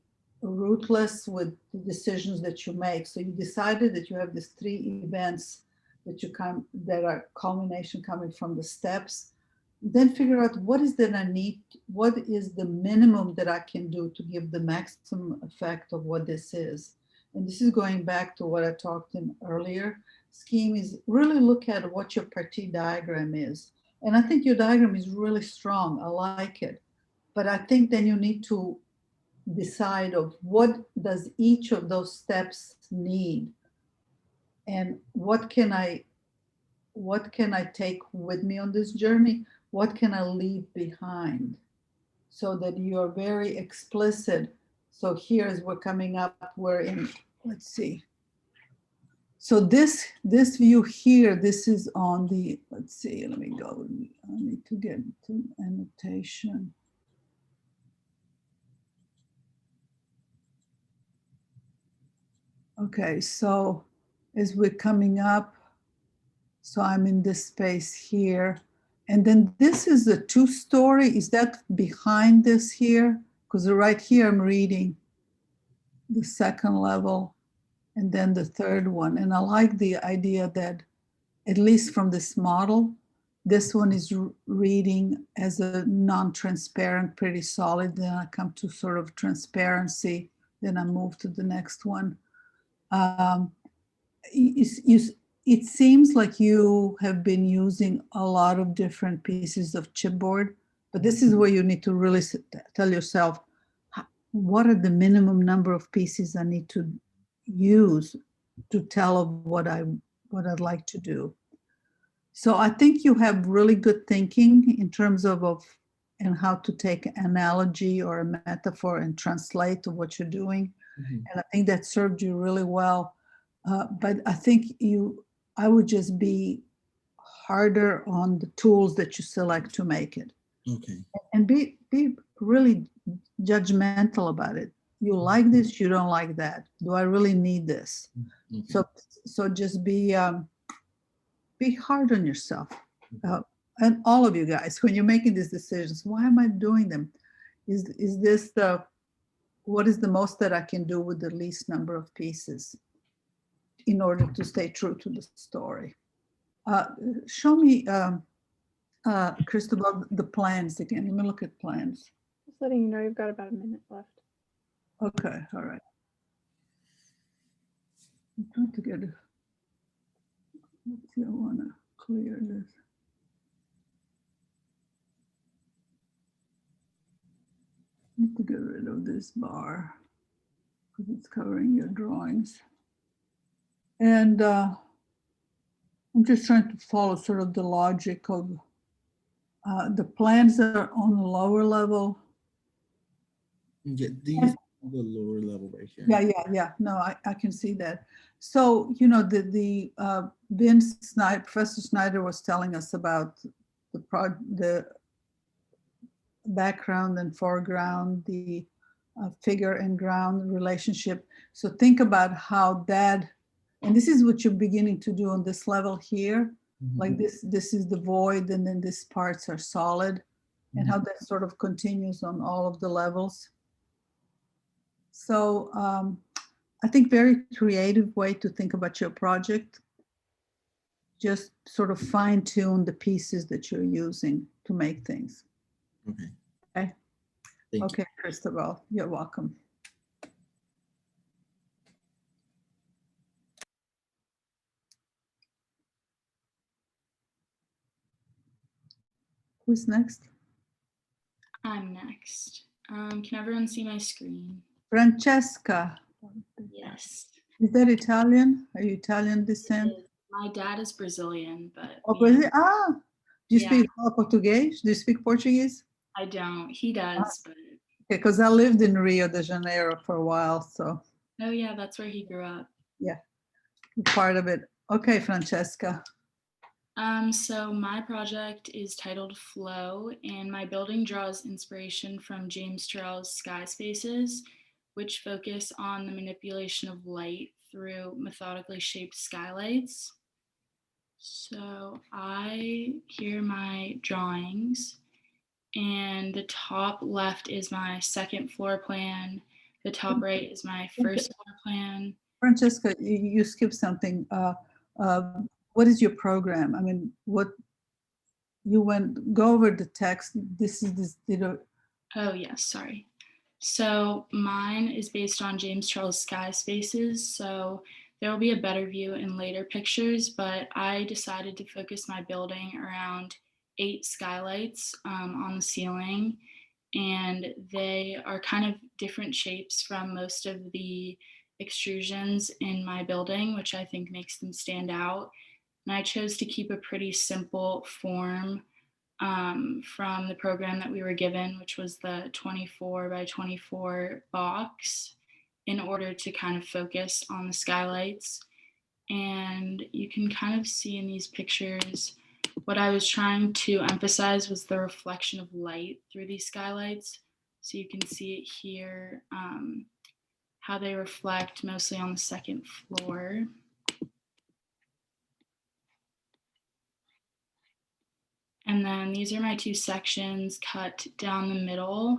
ruthless with the decisions that you make. So you decided that you have these 3 events that are culmination coming from the steps. Then figure out what is that I need, what is the minimum that I can do to give the maximum effect of what this is. And this is going back to what I talked in earlier. Scheme is really look at what your partie diagram is. And I think your diagram is really strong. I like it. But I think then you need to decide of what does each of those steps need, and what can I take with me on this journey? What can I leave behind? So that you're very explicit. So here as we're coming up, we're in, let's see. So this view here, this is on the, let's see, let me go. I need to get to annotation. Okay, so as we're coming up, so I'm in this space here. And then this is the 2-story. Is that behind this here? Because right here I'm reading the 2nd level and then the 3rd one. And I like the idea that, at least from this model, this one is reading as a non-transparent, pretty solid. Then I come to sort of transparency. Then I move to the next one. It seems like you have been using a lot of different pieces of chipboard, but this is where you need to really tell yourself, what are the minimum number of pieces I need to use to tell of what I'd like to do. So I think you have really good thinking in terms of and how to take an analogy or a metaphor and translate to what you're doing. Mm-hmm. And I think that served you really well. But I think I would just be harder on the tools that you select to make it. Okay. And be really judgmental about it. You like this, you don't like that. Do I really need this? Okay. So just be hard on yourself. And all of you guys, when you're making these decisions, why am I doing them? Is this what is the most that I can do with the least number of pieces in order to stay true to the story? Show me, Cristobal, the plans again. Let me look at plans. Just letting you know you've got about a minute left. Okay, all right. I'm trying to get it. Let's see, I want to clear this. Need to get rid of this bar because it's covering your drawings. And I'm just trying to follow sort of the logic of the plans that are on the lower level. Yeah, these the lower level right here. Yeah. No, I can see that. So, you know, the Professor Snyder was telling us about the background and foreground, the figure and ground relationship. So think about how that, and this is what you're beginning to do on this level here. Like this is the void, and then these parts are solid, and how that sort of continues on all of the levels. So I think very creative way to think about your project. Just sort of fine tune the pieces that you're using to make things. Okay. Okay. Thank Okay, Christabel, you're welcome. Who's next? I'm next. Can everyone see my screen? Francesca. Yes. Is that Italian? Are you Italian descent? My dad is Brazilian, but Oh, we have- Brazil. Ah, do you Yeah. speak Portuguese? Do you speak Portuguese? I don't. He does, but Okay, because I lived in Rio de Janeiro for a while, so oh yeah, that's where he grew up. part of it. Okay, Francesca. So my project is titled Flow, and my building draws inspiration from James Turrell's Sky Spaces, which focus on the manipulation of light through methodically shaped skylights. So here are my drawings, and the top left is my second floor plan. The top right is my first floor plan. Francesca, you skipped something. What is your program? I mean, what you go over the text. This is this. Oh yes, sorry. So mine is based on James Turrell's Sky Spaces. So there will be a better view in later pictures, but I decided to focus my building around 8 skylights on the ceiling. And they are kind of different shapes from most of the extrusions in my building, which I think makes them stand out. And I chose to keep a pretty simple form from the program that we were given, which was the 24 by 24 box, in order to kind of focus on the skylights. And you can kind of see in these pictures, what I was trying to emphasize was the reflection of light through these skylights. So you can see it here, how they reflect mostly on the second floor. And then these are my 2 sections cut down the middle.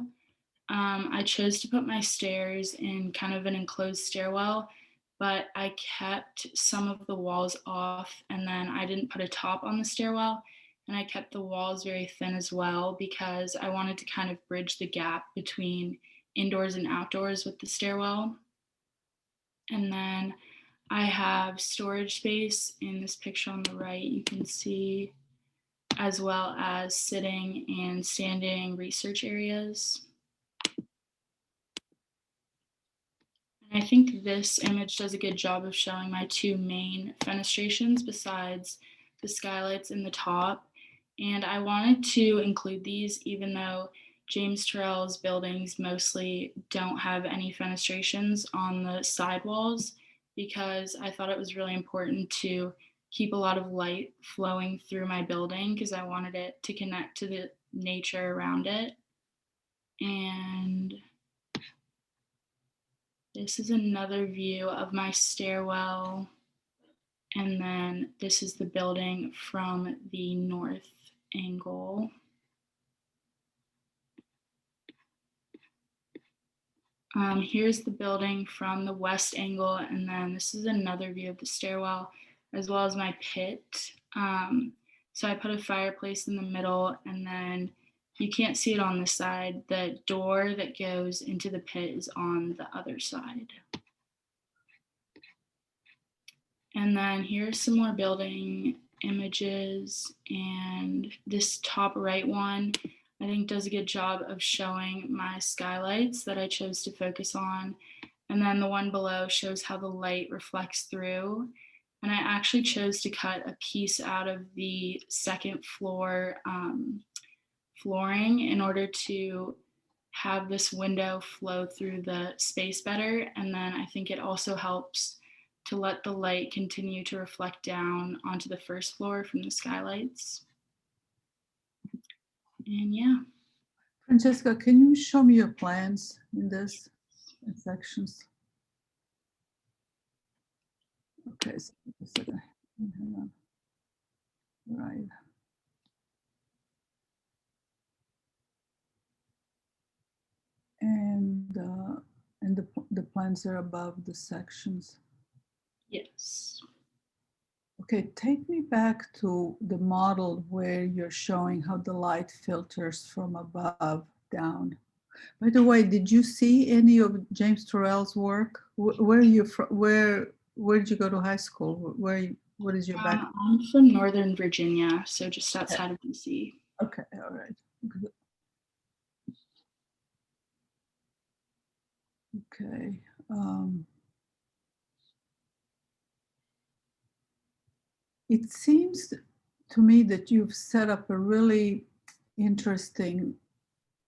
I chose to put my stairs in kind of an enclosed stairwell, but I kept some of the walls off, and then I didn't put a top on the stairwell, and I kept the walls very thin as well because I wanted to kind of bridge the gap between indoors and outdoors with the stairwell. And then I have storage space in this picture on the right, you can see, as well as sitting and standing research areas. And I think this image does a good job of showing my 2 main fenestrations besides the skylights in the top. And I wanted to include these even though James Turrell's buildings mostly don't have any fenestrations on the side walls, because I thought it was really important to keep a lot of light flowing through my building because I wanted it to connect to the nature around it. And this is another view of my stairwell. And then this is the building from the north angle. Here's the building from the west angle, and then this is another view of the stairwell, as well as my pit. So I put a fireplace in the middle, and then you can't see it on this side. The door that goes into the pit is on the other side. And then here's some more building images, and this top right one I think does a good job of showing my skylights that I chose to focus on. And then the one below shows how the light reflects through. And I actually chose to cut a piece out of the second floor flooring in order to have this window flow through the space better. And then I think it also helps to let the light continue to reflect down onto the first floor from the skylights. And yeah. Francesca, can you show me your plans in this sections? Okay, so a second. Hang on. Right. And the plans are above the sections. Yes. Okay, take me back to the model where you're showing how the light filters from above down. By the way, did you see any of James Turrell's work? Where are you from? Where did you go to high school? What is your background? I'm from Northern Virginia, so just outside of DC. Okay, all right. Good. Okay. It seems to me that you've set up a really interesting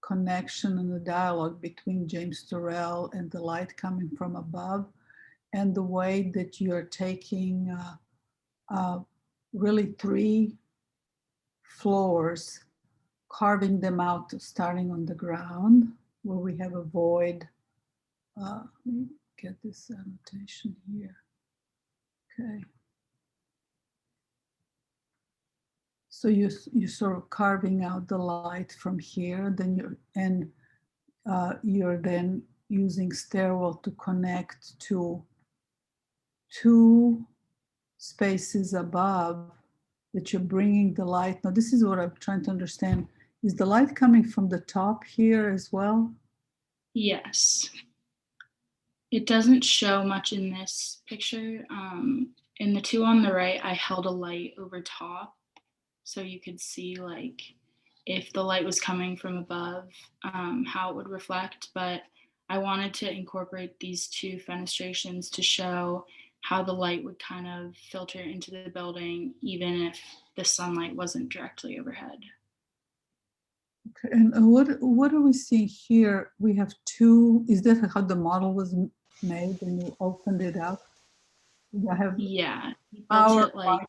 connection and a dialogue between James Turrell and the light coming from above, and the way that you're taking really 3 floors, carving them out, starting on the ground where we have a void. Let me get this annotation here. Okay. So you're sort of carving out the light from here, then you're then using stairwell to connect to 2 spaces above that you're bringing the light. Now, this is what I'm trying to understand. Is the light coming from the top here as well? Yes. It doesn't show much in this picture. In the 2 on the right, I held a light over top so you could see like if the light was coming from above, how it would reflect. But I wanted to incorporate these 2 fenestrations to show how the light would kind of filter into the building, even if the sunlight wasn't directly overhead. Okay, and what are we seeing here? We have 2, is that how the model was made and you opened it up? I have Yeah, he built our it like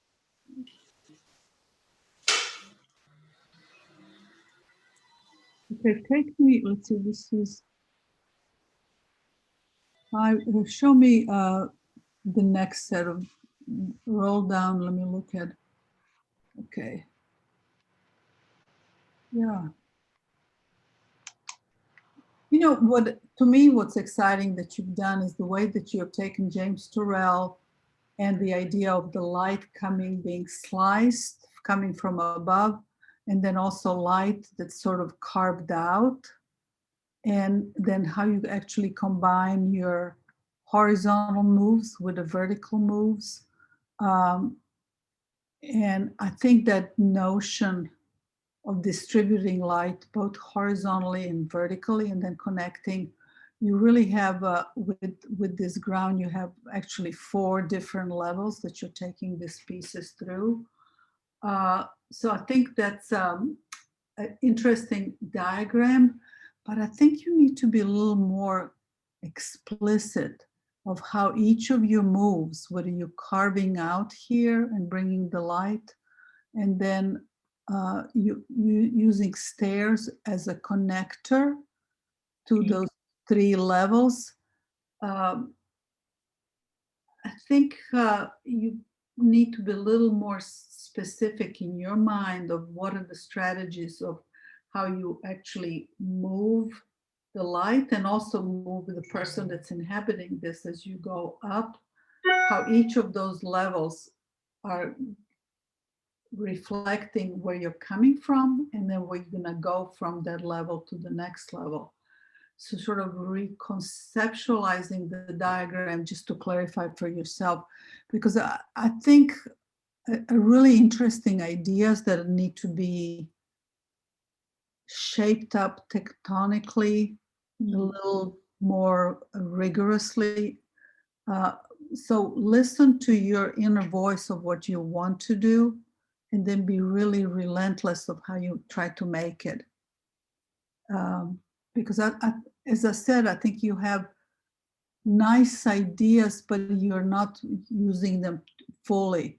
okay, take me, let's see, this is, show me the next set of, roll down, let me look at, okay. Yeah. You know, to me, what's exciting that you've done is the way that you have taken James Turrell and the idea of the light being sliced, coming from above, and then also light that's sort of carved out. And then how you actually combine your horizontal moves with the vertical moves. And I think that notion of distributing light both horizontally and vertically and then connecting, you really have, with this ground, you have actually 4 different levels that you're taking these pieces through. So I think that's an interesting diagram, but I think you need to be a little more explicit of how each of your moves, whether you're carving out here and bringing the light, and then you using stairs as a connector to those 3 levels. I think you need to be a little more specific in your mind of what are the strategies of how you actually move the light and also move the person that's inhabiting this as you go up, how each of those levels are reflecting where you're coming from, and then we're gonna go from that level to the next level. So sort of reconceptualizing the diagram just to clarify for yourself, because I think a really interesting ideas that need to be shaped up tectonically a little more rigorously. So listen to your inner voice of what you want to do, and then be really relentless of how you try to make it. Because as I said, I think you have nice ideas, but you're not using them fully.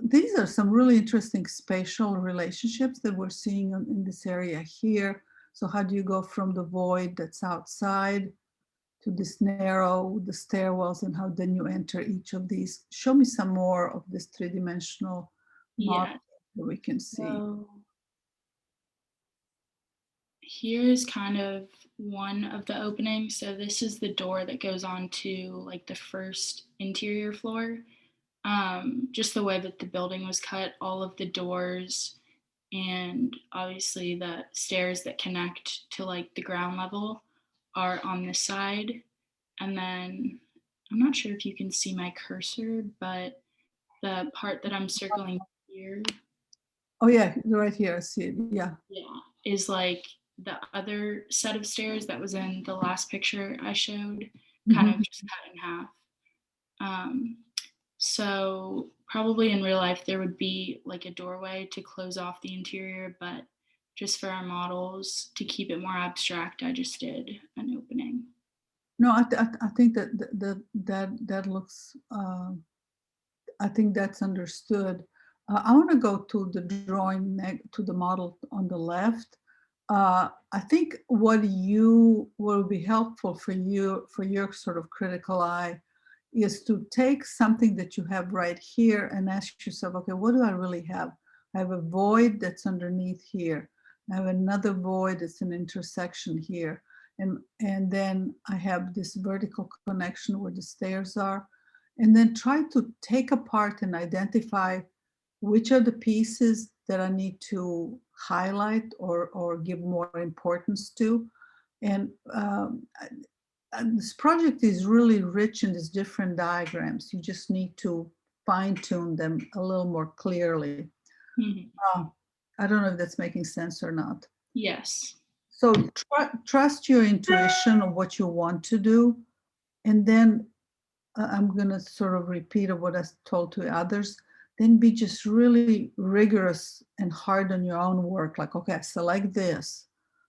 These are some really interesting spatial relationships that we're seeing in this area here. So how do you go from the void that's outside to this narrow, the stairwells, and how then you enter each of these? Show me some more of this three-dimensional model Yeah. that we can see. So here's kind of one of the openings. So this is the door that goes on to like the first interior floor. Just the way that the building was cut, all of the doors and obviously the stairs that connect to like the ground level are on this side. And then I'm not sure if you can see my cursor, but the part that I'm circling here, Oh yeah, right here, I see it, yeah. yeah, is like the other set of stairs that was in the last picture I showed, kind of just cut in half. So probably in real life there would be like a doorway to close off the interior, but just for our models to keep it more abstract, I just did an opening. No, I think that looks, I think that's understood. I want to go to the drawing, to the model on the left. I think what will be helpful for you, for your sort of critical eye, is to take something that you have right here and ask yourself, okay, what do I really have? I have a void that's underneath here. I have another void that's an intersection here. And then I have this vertical connection where the stairs are. And then try to take apart and identify which are the pieces that I need to highlight or give more importance to. And this project is really rich in these different diagrams. You just need to fine tune them a little more clearly. I don't know if that's making sense or not. Yes. So trust your intuition of what you want to do. And then I'm going to sort of repeat of what I told to others. Then be just really rigorous and hard on your own work. Like, okay, select this.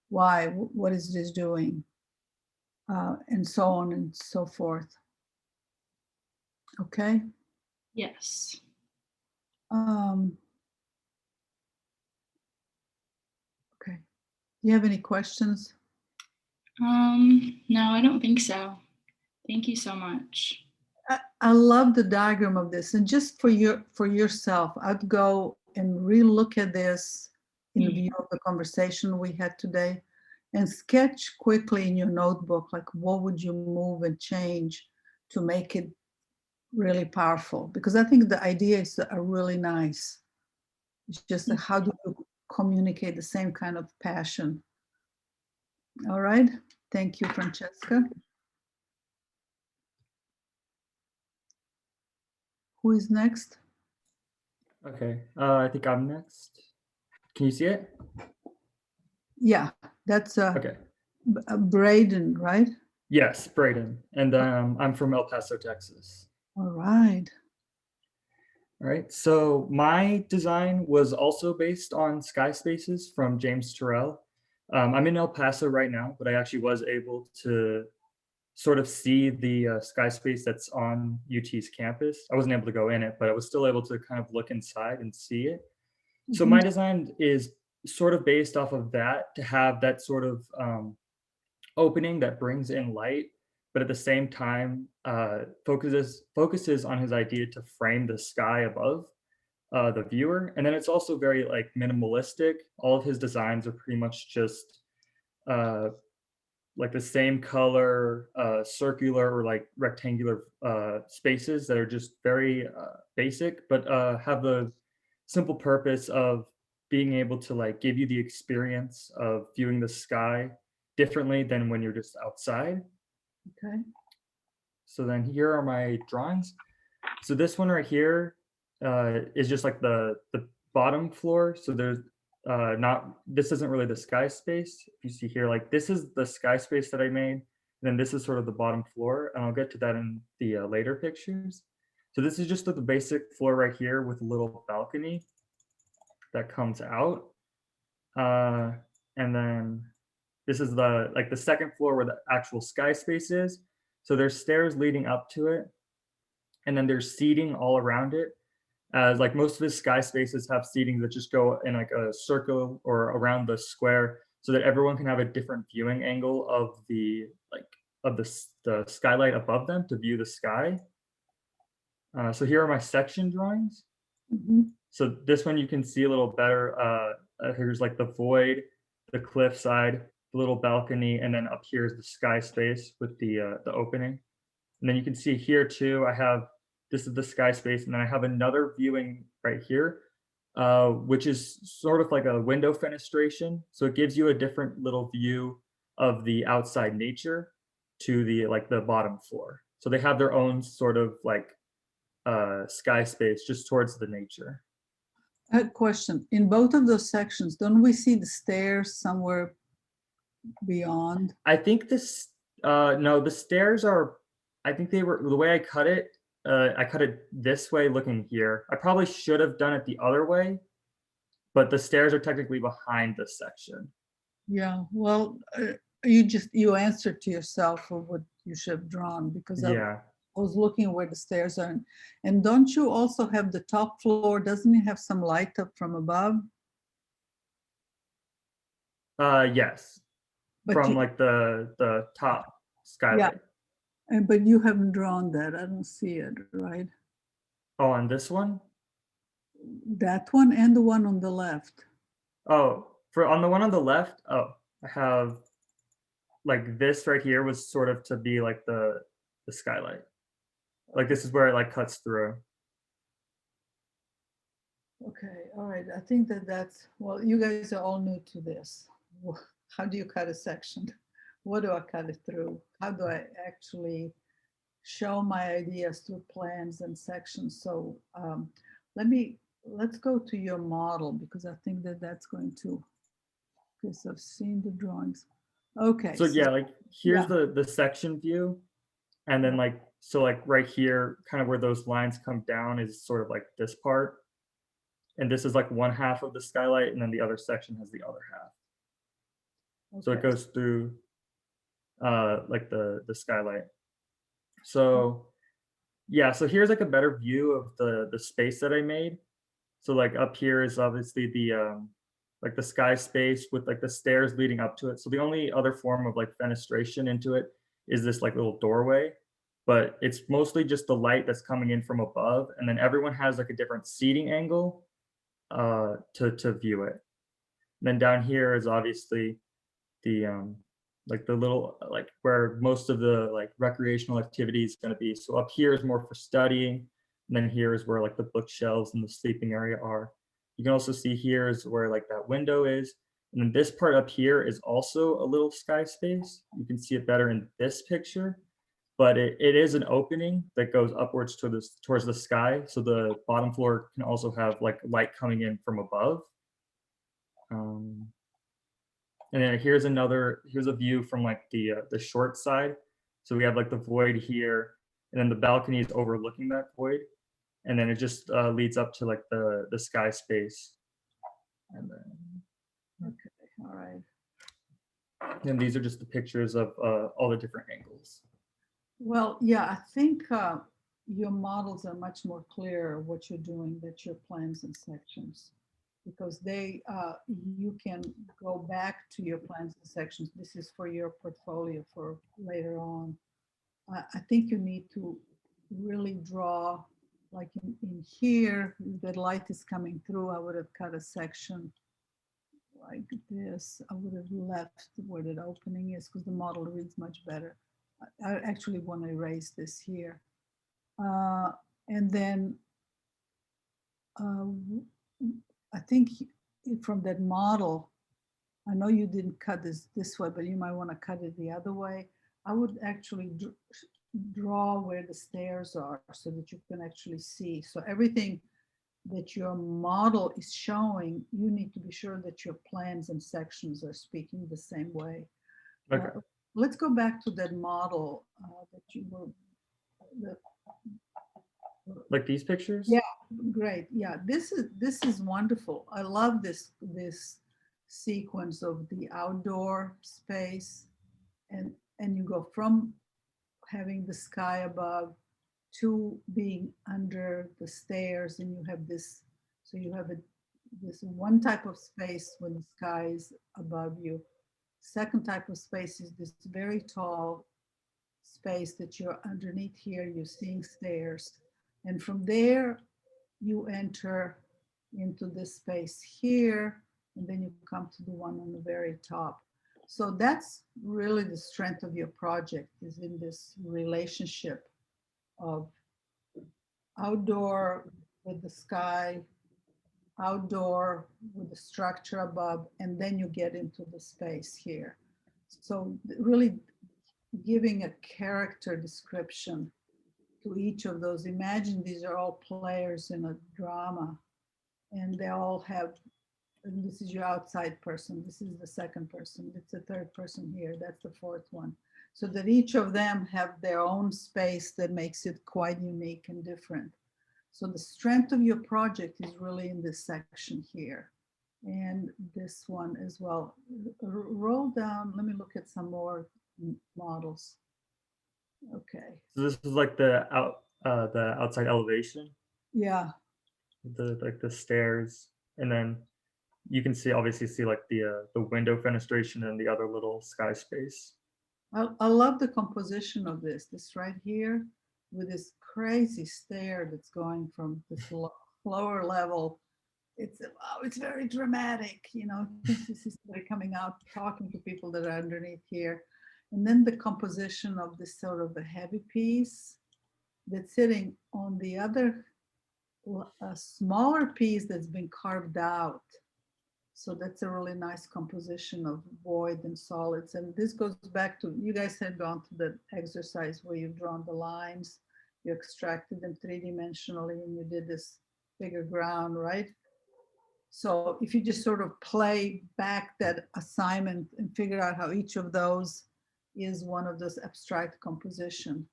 Why? What is this doing? And so on and so forth. Okay. Yes. Okay. Do you have any questions? No, I don't think so. Thank you so much. I love the diagram of this, and just for yourself, I'd go and relook at this in view of the conversation we had today, and sketch quickly in your notebook, like what would you move and change to make it really powerful? Because I think the ideas are really nice. It's just how do you communicate the same kind of passion? All right. Thank you, Francesca. Who is next? Okay, I think I'm next. Can you see it? Yeah, that's Okay. Braden, right? Yes, Braden. And I'm from El Paso, Texas. All right. All right. So my design was also based on sky spaces from James Turrell. I'm in El Paso right now, but I actually was able to sort of see the sky space that's on UT's campus. I wasn't able to go in it, but I was still able to kind of look inside and see it. So my design is sort of based off of that, to have that sort of opening that brings in light, but at the same time focuses on his idea to frame the sky above the viewer. And then it's also very like minimalistic. All of his designs are pretty much just like the same color, circular or like rectangular spaces that are just very basic, but have the simple purpose of being able to like give you the experience of viewing the sky differently than when you're just outside. Okay. So then here are my drawings. So this one right here is just like the bottom floor. So there's this isn't really the sky space. You see here, like this is the sky space that I made. And then this is sort of the bottom floor. And I'll get to that in the later pictures. So this is just the basic floor right here with a little balcony that comes out. And then this is the like the second floor where the actual sky space is. So there's stairs leading up to it. And then there's seating all around it. As like most of the sky spaces have seating that just go in like a circle or around the square so that everyone can have a different viewing angle of the the skylight above them to view the sky. So here are my section drawings. Mhm. So this one you can see a little better. Here's like the void, the cliff side, the little balcony, and then up here is the sky space with the opening. And then you can see here too, this is the sky space, and then I have another viewing right here, which is sort of like a window fenestration. So it gives you a different little view of the outside nature to the bottom floor. So they have their own sort of like sky space just towards the nature. A question, in both of those sections, don't we see the stairs somewhere beyond? I think no, the stairs are, I think they were, the way I cut it this way looking here. I probably should have done it the other way, but the stairs are technically behind this section. Yeah, well, you answered to yourself for what you should have drawn, because Yeah. I was looking where the stairs are. And don't you also have the top floor? Doesn't it have some light up from above? Yes. But From you, like the top skylight. but you haven't drawn that. I don't see it, right? Oh, on this one? That one and the one on the left. Oh, on the one on the left, oh, I have like this right here was sort of to be like the skylight. Like this is where it like cuts through. Okay, all right. I think that's, well, you guys are all new to this. How do you cut a section? What do I cut it through? How do I actually show my ideas through plans and sections? So let's go to your model, because I think that's going to, because I've seen the drawings. Okay. So yeah, like here's yeah. the section view. And then like, so like right here, kind of where those lines come down is sort of like this part. And this is like one half of the skylight, and then the other section has the other half. So it Okay. goes through like the skylight. So yeah, so here's like a better view of the space that I made. So like up here is obviously the like the sky space with like the stairs leading up to it. So the only other form of like fenestration into it is this like little doorway, but it's mostly just the light that's coming in from above, and then everyone has like a different seating angle to view it. And then down here is obviously the like the little like where most of the like recreational activity is going to be. So up here is more for studying, and then here is where like the bookshelves and the sleeping area are. You can also see here is where like that window is, and then this part up here is also a little sky space. You can see it better in this picture, but it is an opening that goes upwards towards the sky. So the bottom floor can also have like light coming in from above. And then here's a view from like the short side. So we have like the void here, and then the balcony is overlooking that void. And then it just leads up to like the sky space. And Okay, all right. then these are just the pictures of all the different angles. Well, yeah, I think your models are much more clear what you're doing than your plans and sections, because you can go back to your plans and sections. This is for your portfolio for later on. I think you need to really draw, like in here, the light is coming through. I would have cut a section like this. I would have left where the opening is, because the model reads much better. I actually want to erase this here. And then I think from that model, I know you didn't cut this way, but you might want to cut it the other way. I would actually draw where the stairs are so that you can actually see. So everything that your model is showing, you need to be sure that your plans and sections are speaking the same way. Okay. Let's go back to that model that you were. Like these pictures? Yeah, great. Yeah, this is wonderful. I love this sequence of the outdoor space, and you go from having the sky above to being under the stairs, and you have this. So you have this one type of space when the sky is above you. Second type of space is this very tall space that you're underneath here. You're seeing stairs, and from there you enter into this space here, and then you come to the one on the very top. So that's really the strength of your project, is in this relationship of outdoor with the sky, outdoor with the structure above, and then you get into the space here. So really giving a character description to each of those. Imagine these are all players in a drama, and they all have, and this is your outside person, this is the second person, it's the third person here, that's the fourth one. So that each of them have their own space that makes it quite unique and different. So the strength of your project is really in this section here, and this one as well. Roll down, let me look at some more models. Okay, So this is like the outside elevation, yeah, the stairs, and then you can obviously see like the window fenestration and the other little sky space. I love the composition of this right here with this crazy stair that's going from this lower level. It's very dramatic, you know. This is somebody coming out talking to people that are underneath here, and then the composition of this sort of a heavy piece that's sitting on the other, a smaller piece that's been carved out. So that's a really nice composition of void and solids. And this goes back to, you guys had gone through the exercise where you've drawn the lines, you extracted them three-dimensionally, and you did this bigger ground, right? So if you just sort of play back that assignment and figure out how each of those is one of those abstract composition.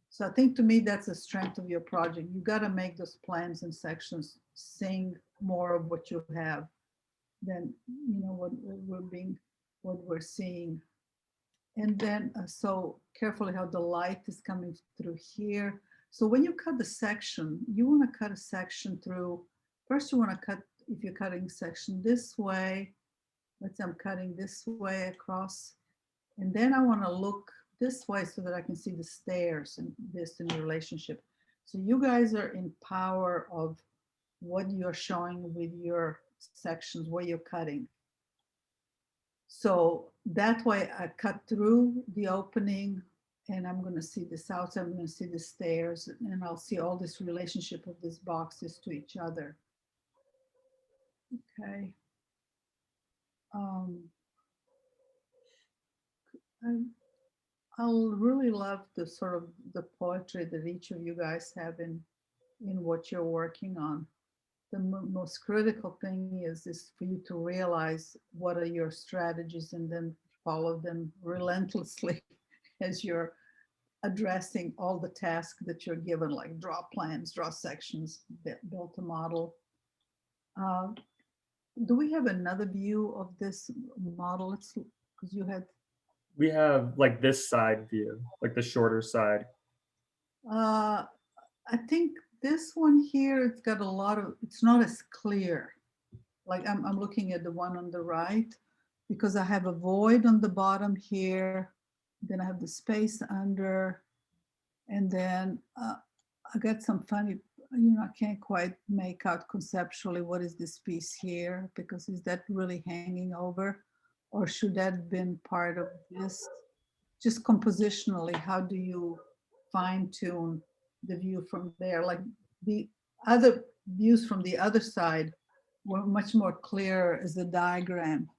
So I think to me, that's the strength of your project. You got to make those plans and sections sing more of what you have than, you know, what we're seeing. And then so carefully how the light is coming through here. So when you cut the section, you want to cut a section through, first you want to cut, if you're cutting section this way, let's say I'm cutting this way across, and then I want to look this way so that I can see the stairs and this in relationship. So you guys are in power of what you're showing with your sections, where you're cutting. So that way I cut through the opening, and I'm going to see this outside, I'm going to see the stairs, and I'll see all this relationship of these boxes to each other. Okay. I'll really love the sort of the poetry that each of you guys have in what you're working on. The most critical thing is for you to realize what are your strategies and then follow them relentlessly as you're addressing all the tasks that you're given, like draw plans, draw sections, build a model. Do we have another view of this model? It's because you had. We have like this side view, like the shorter side. I think this one here, it's got a lot of, it's not as clear. Like I'm looking at the one on the right, because I have a void on the bottom here, then I have the space under, and then I got some funny, you know, I can't quite make out conceptually what is this piece here, because is that really hanging over, or should that have been part of this? Just compositionally, how do you fine tune the view from there? Like the other views from the other side much more clear as a diagram.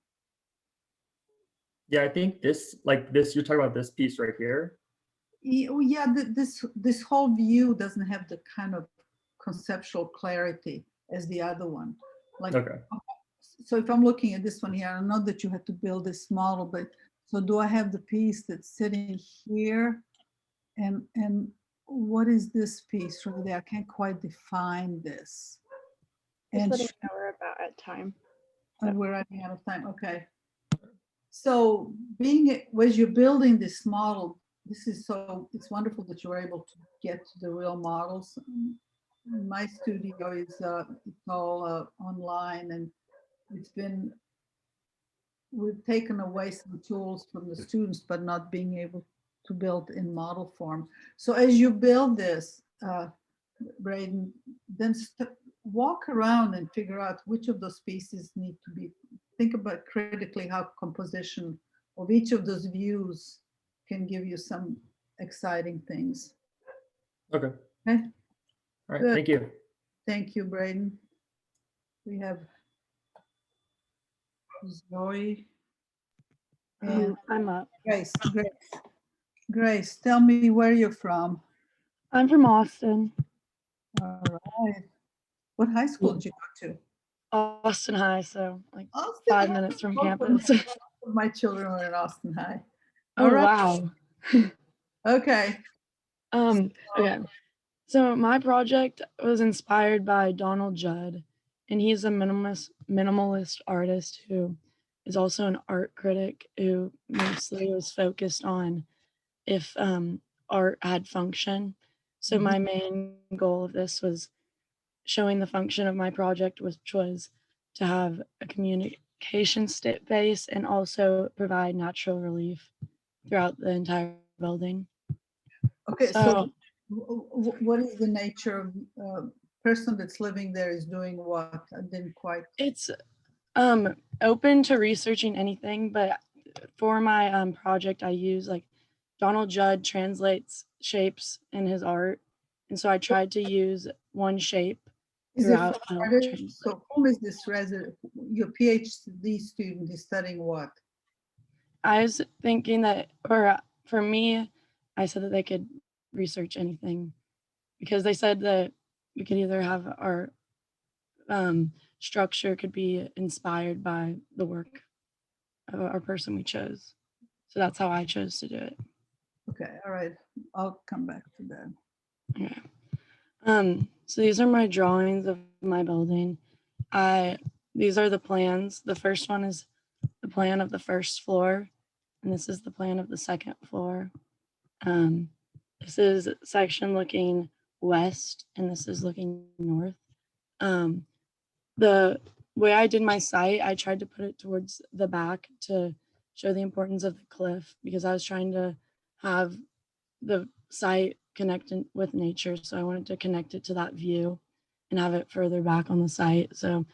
Yeah, I think this, like this, you're talking about this piece right here. Yeah, this whole view doesn't have the kind of conceptual clarity as the other one. Like, Okay. so if I'm looking at this one here, I know that you had to build this model, but so do I have the piece that's sitting here? And what is this piece right there? I can't quite define this. Just And letting you know we're about at time. we're running out of time. Okay. So as you're building this model, it's wonderful that you're able to get to the real models. My studio is it's all online, and we've taken away some tools from the students, but not being able to build in model form. So as you build this, Braden, then walk around and figure out which of those pieces need to be, think about critically how composition of each of those views can give you some exciting things. Okay. Okay. All right. Good. Thank you. Thank you, Braden. We have Zoe and I'm up. Grace. Grace, tell me where you're from. I'm from Austin. All right. What high school did you go to? Austin High, so like Austin 5 High. minutes from Both campus. of my children were in Austin High. Oh, All right. wow. Okay. Okay. So my project was inspired by Donald Judd, and he's a minimalist artist who is also an art critic who mostly was focused on if art had function. So my main goal of this was showing the function of my project, which was to have a communication base and also provide natural relief throughout the entire building. Okay. So So what is the nature of person that's living there is doing what? I didn't quite. it's open to researching anything, but for my project I use like Donald Judd translates shapes in his art, and so I tried to use one shape Is it throughout. harder? So whom is this resident? Your PhD student is studying what? I was thinking that, or for me, I said that they could research anything because they said that we could either have our structure could be inspired by the work of our person we chose. So that's how I chose to do it. Okay. All right. I'll come back to that. Okay. So these are my drawings of my building. These are the plans. The first one is the plan of the first floor, and this is the plan of the second floor. This is section looking west, and this is looking north. The way I did my site, I tried to put it towards the back to show the importance of the cliff because I was trying to have the site connected with nature. So I wanted to connect it to that view and have it further back on the site. So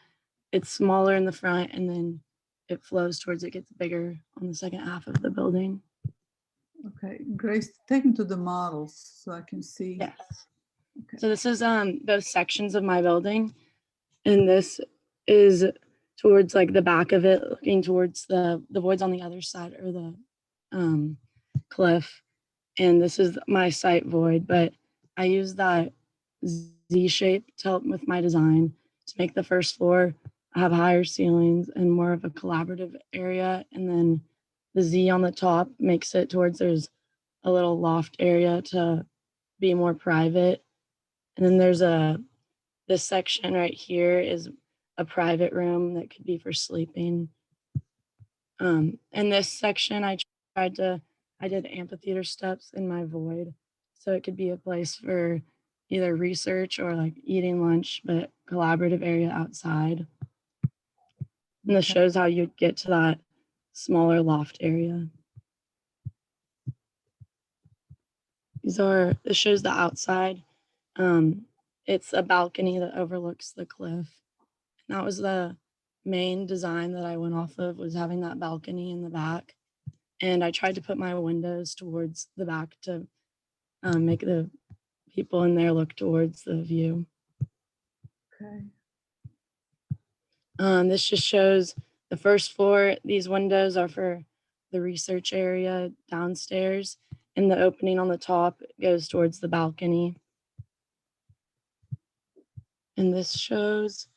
it's smaller in the front and then it flows towards it gets bigger on the second half of the building. Okay. Grace, take me to the models so I can see. Yes. Okay. So this is those sections of my building. And this is towards like the back of it, looking towards the voids on the other side or the cliff. And this is my site void, but I use that Z shape to help with my design to make the first floor have higher ceilings and more of a collaborative area. And then the Z on the top makes it towards there's a little loft area to be more private. And then there's this section right here is a private room that could be for sleeping. In this section, I did amphitheater steps in my void. So it could be a place for either research or like eating lunch, but collaborative area outside. And this shows how you'd get to that smaller loft area. This shows the outside. It's a balcony that overlooks the cliff. And that was the main design that I went off of, was having that balcony in the back. And I tried to put my windows towards the back to make the people in there look towards the view. Okay. This just shows the first floor. These windows are for the research area downstairs, and the opening on the top goes towards the balcony. And this shows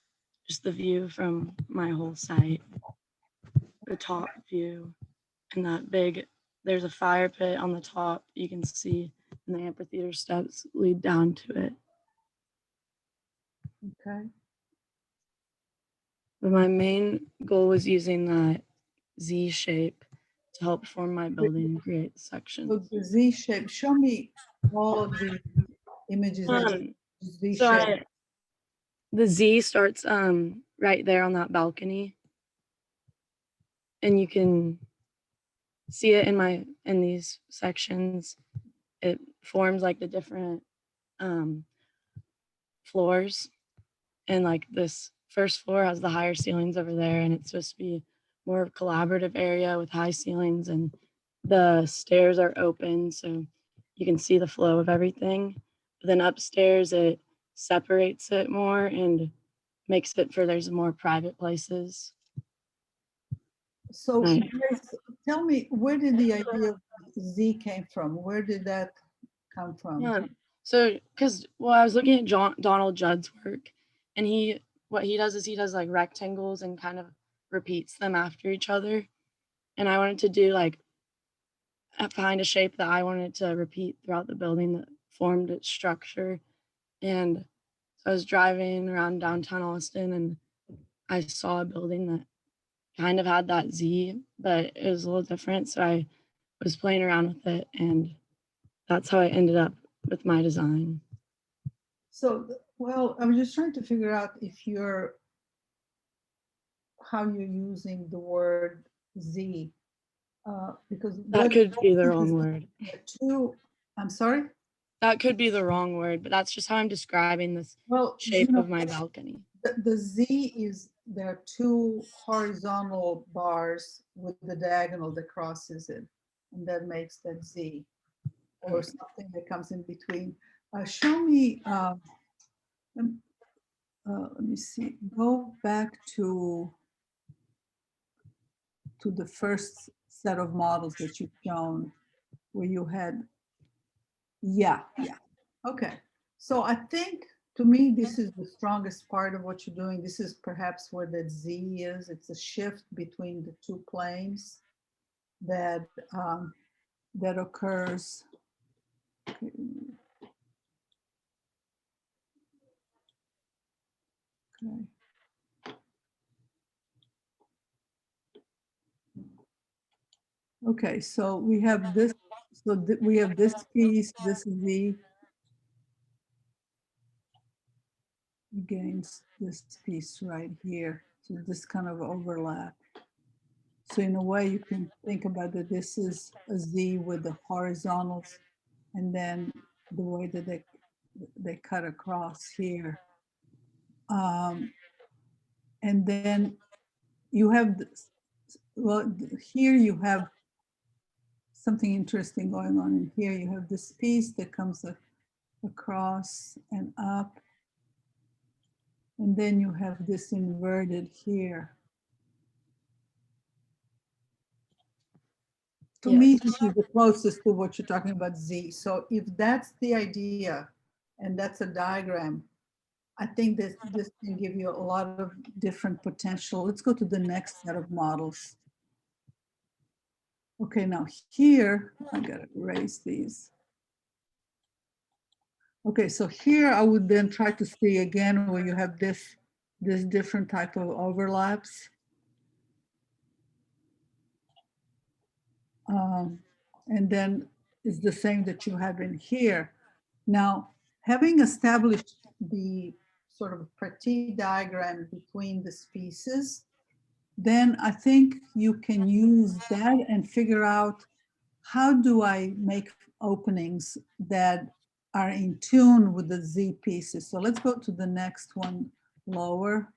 just the view from my whole site, the top view, and that big, there's a fire pit on the top you can see, and the amphitheater steps lead down to it. Okay. But my main goal was using that Z shape to help form my building and create sections. So the Z shape, show me all of the images that Z So shape. the Z starts right there on that balcony, and you can see it in these sections. It forms like the different floors, and like this first floor has the higher ceilings over there, and it's supposed to be more of a collaborative area with high ceilings, and the stairs are open so you can see the flow of everything. But then upstairs it separates it more and makes it for there's more private places. So Right. Joyce, tell me, where did the idea of Z came from? Where did that come from? So, because I was looking at Donald Judd's work, and what he does is he does like rectangles and kind of repeats them after each other. And I wanted to do like find a shape that I wanted to repeat throughout the building that formed its structure. And so I was driving around downtown Austin, and I saw a building that kind of had that Z, but it was a little different. So I was playing around with it, and that's how I ended up with my design. So, well, I'm just trying to figure out how you're using the word Z, because That could be the wrong word. I'm sorry? That could be the wrong word, but that's just how I'm describing this shape of my balcony. The Z is, there are two horizontal bars with the diagonal that crosses it, and that makes that Z, or something that comes in between. Show me, let me see, go back to the first set of models that you've shown, where you had, yeah. Okay, so I think, to me, this is the strongest part of what you're doing. This is perhaps where the Z is. It's a shift between the two planes that that occurs. Okay. Okay, so we have this. So we have this piece. This is Z against this piece right here. So this kind of overlap. So in a way, you can think about that this is a Z with the horizontals, and then the way that they cut across here. And then you have this, well, here you have something interesting going on in here. You have this piece that comes across and up, and then you have this inverted here. To me, this is the closest to what you're talking about, Z. So if that's the idea, and that's a diagram, I think this can give you a lot of different potential. Let's go to the next set of models. Okay, now here, I gotta erase these. Okay, so here I would then try to see again where you have this different type of overlaps. And then it's the same that you have in here. Now, having established the sort of pretty diagram between the pieces, then I think you can use that and figure out, how do I make openings that are in tune with the Z pieces? So let's go to the next one lower.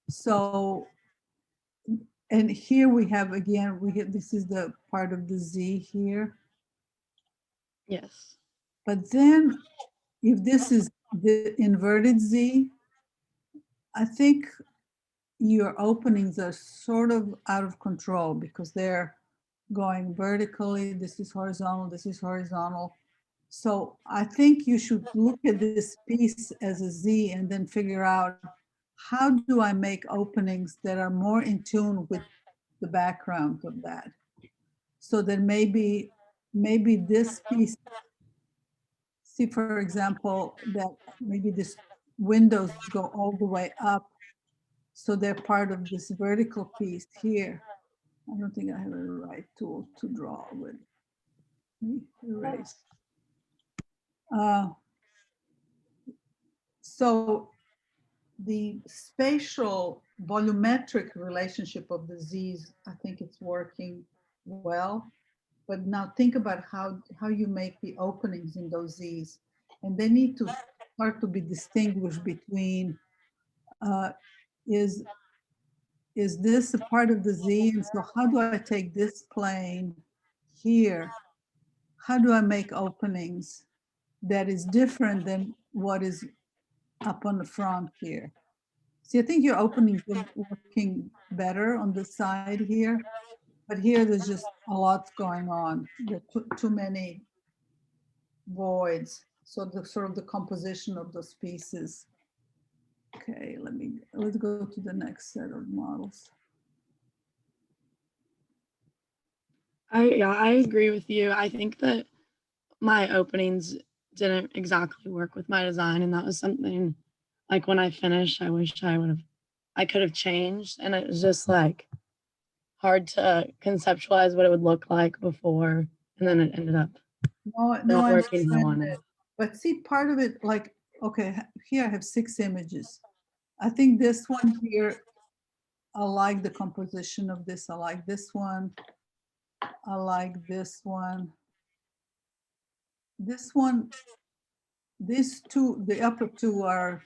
So, and here we have, again, this is the part of the Z here. Yes. But then if this is the inverted Z, I think your openings are sort of out of control because they're going vertically. This is horizontal, this is horizontal. So I think you should look at this piece as a Z and then figure out, how do I make openings that are more in tune with the background of that? So that maybe this piece, see, for example, that maybe this windows go all the way up, so they're part of this vertical piece here. I don't think I have a right tool to draw with. Let me erase. So the spatial volumetric relationship of the Z's, I think it's working well. But now think about how you make the openings in those Z's. And they need to start to be distinguished between, is this a part of the Z? And so how do I take this plane here? How do I make openings that is different than what is up on the front here? See, I think your openings are working better on the side here, but here there's just a lot going on. There are too many voids. So the sort of the composition of those pieces. Okay, let's go to the next set of models. I agree with you. I think that my openings didn't exactly work with my design, and that was something, like, when I finished, I wish I could have changed, and it was just like hard to conceptualize what it would look like before, and then it ended up No, not I working how I understand wanted. that. But see, part of it, like, okay, here I have 6 images. I think this one here, I like the composition of this. I like this one. I like this one. This one, these two, the upper two are,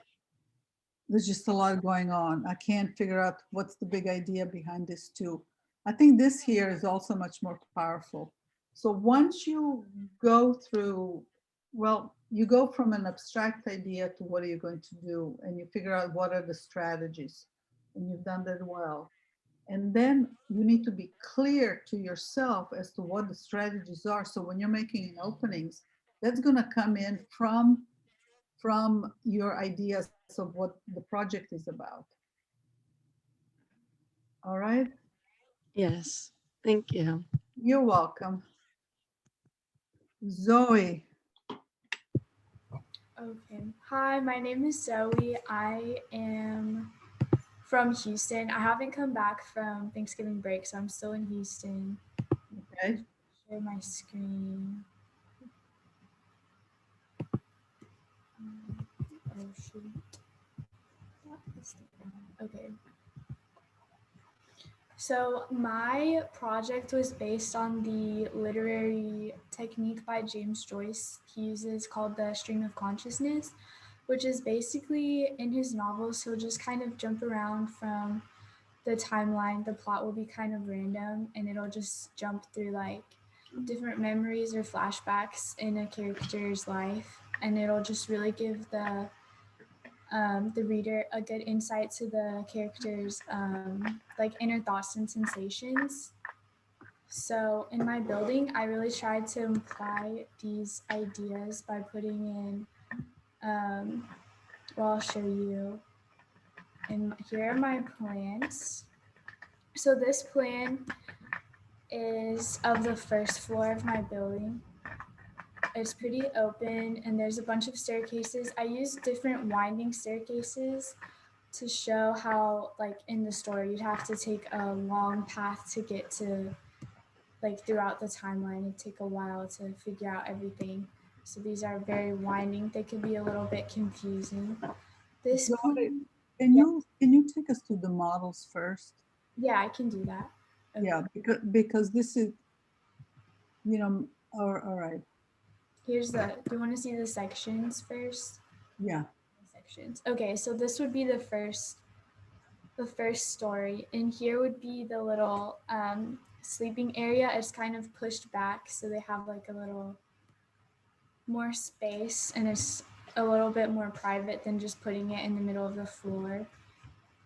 there's just a lot going on. I can't figure out what's the big idea behind this two. I think this here is also much more powerful. So once you go through, well, you go from an abstract idea to what are you going to do, and you figure out what are the strategies, and you've done that well. And then you need to be clear to yourself as to what the strategies are. So when you're making openings, that's going to come in from your ideas of what the project is about. All right. Yes, thank you. You're welcome. Zoe. Okay. Hi, my name is Zoe. I am from Houston. I haven't come back from Thanksgiving break, so I'm still in Houston. Okay. Share my screen. Oh shoot. Okay. So my project was based on the literary technique by James Joyce he uses called the stream of consciousness, which is basically in his novels, he'll just kind of jump around from the timeline. The plot will be kind of random and it'll just jump through like different memories or flashbacks in a character's life. And it'll just really give the reader a good insight to the character's like inner thoughts and sensations. So in my building, I really tried to imply these ideas by putting in, well, I'll show you. And here are my plans. So this plan is of the first floor of my building. It's pretty open and there's a bunch of staircases. I used different winding staircases to show how, like in the story, you'd have to take a long path to get to, like throughout the timeline, it'd take a while to figure out everything. So these are very winding. They could be a little bit confusing. This Zoe, plan, can you take us to the models first? yeah, I can do that. Okay. Yeah, because this is, you know, all right. Here's do you want to see the sections first? Yeah. Sections. Okay, so this would be the first story, and here would be the little sleeping area. It's kind of pushed back, so they have like a little more space, and it's a little bit more private than just putting it in the middle of the floor.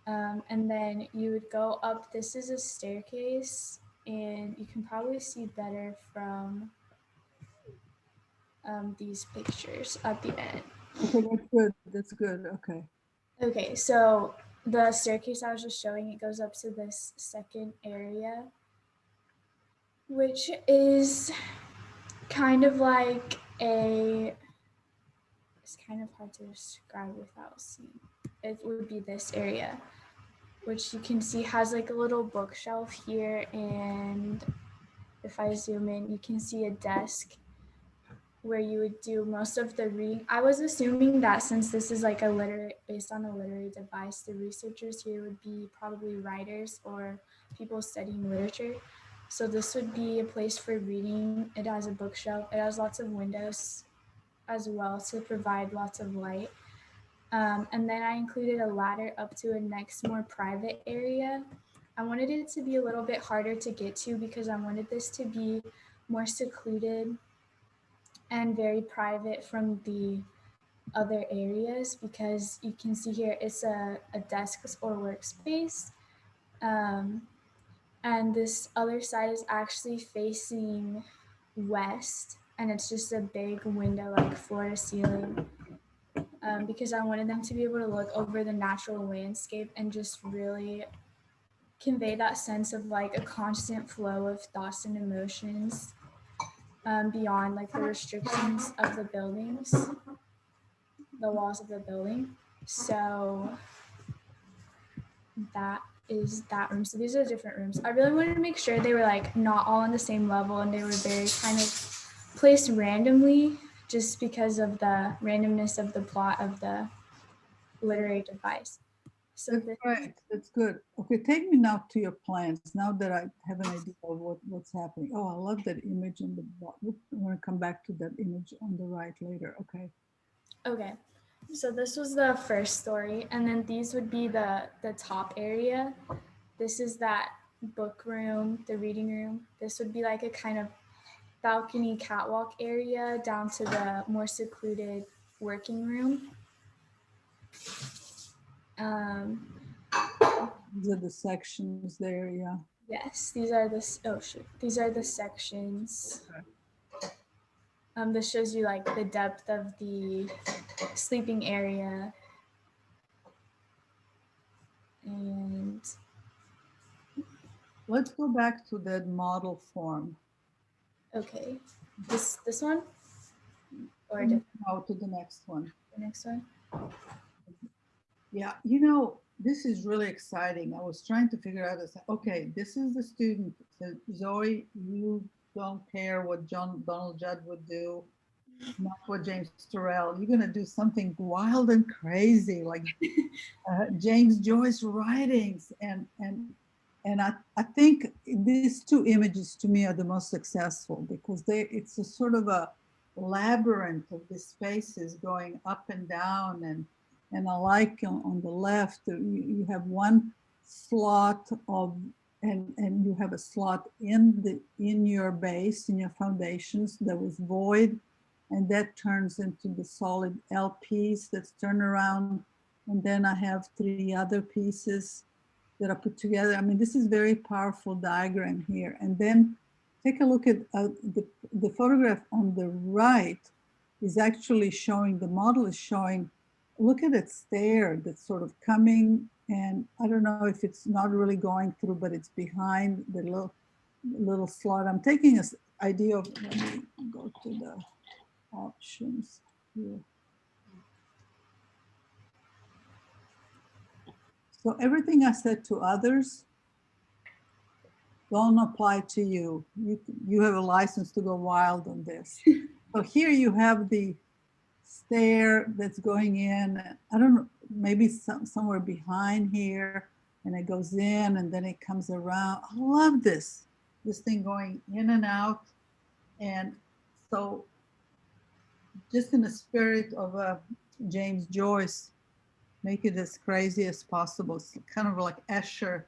And then you would go up. This is a staircase, and you can probably see better from these pictures at the end. Okay, that's good. That's good. Okay. Okay, so the staircase I was just showing, it goes up to this second area, which is kind of like it's kind of hard to describe without seeing. It would be this area, which you can see has like a little bookshelf here, and if I zoom in, you can see a desk where you would do most of the reading. I was assuming that since this is like based on a literary device, the researchers here would be probably writers or people studying literature. So this would be a place for reading. It has a bookshelf. It has lots of windows as well to provide lots of light. And then I included a ladder up to a next more private area. I wanted it to be a little bit harder to get to because I wanted this to be more secluded and very private from the other areas, because you can see here it's a desk or workspace. And this other side is actually facing west, and it's just a big window, like floor to ceiling, because I wanted them to be able to look over the natural landscape and just really convey that sense of like a constant flow of thoughts and emotions, beyond like the restrictions of the buildings, the walls of the building. So that is that room. So these are different rooms. I really wanted to make sure they were like not all on the same level, and they were very kind of placed randomly, just because of the randomness of the plot of the literary device. So That's right. That's good. Okay, take me now to your plans. Now that I have an idea of what's happening. Oh, I love that image on the bottom. I'm going to come back to that image on the right later. Okay. Okay, so this was the first story, and then these would be the top area. This is that book room, the reading room. This would be like a kind of balcony catwalk area down to the more secluded working room. These are the sections there, yeah. Yes, these are these are the sections. This shows you like the depth of the sleeping area. And let's go back to that model form. Okay, this one, or no, to the next one. The next one. Yeah, this is really exciting. I was trying to figure out this. Okay, this is the student. So Zoe, you don't care what Donald Judd would do, not what James Turrell. You're going to do something wild and crazy, like James Joyce writings. And I think these two images to me are the most successful, because it's a sort of a labyrinth of these spaces going up and down, and I like on the left, you have one slot of, and you have a slot in your base, in your foundations that was void, and that turns into the solid L piece that's turned around. And then I have 3 other pieces that are put together. I mean, this is very powerful diagram here. And then take a look at the photograph on the right is actually showing, the model is showing, look at that stair that's sort of coming, and I don't know if it's not really going through, but it's behind the little slot. I'm taking this idea of, let me go to the options here. So everything I said to others don't apply to you. You have a license to go wild on this. So here you have the stair that's going in. I don't know, maybe somewhere behind here, and it goes in and then it comes around. I love this thing going in and out. And so just in the spirit of James Joyce, make it as crazy as possible. It's kind of like Escher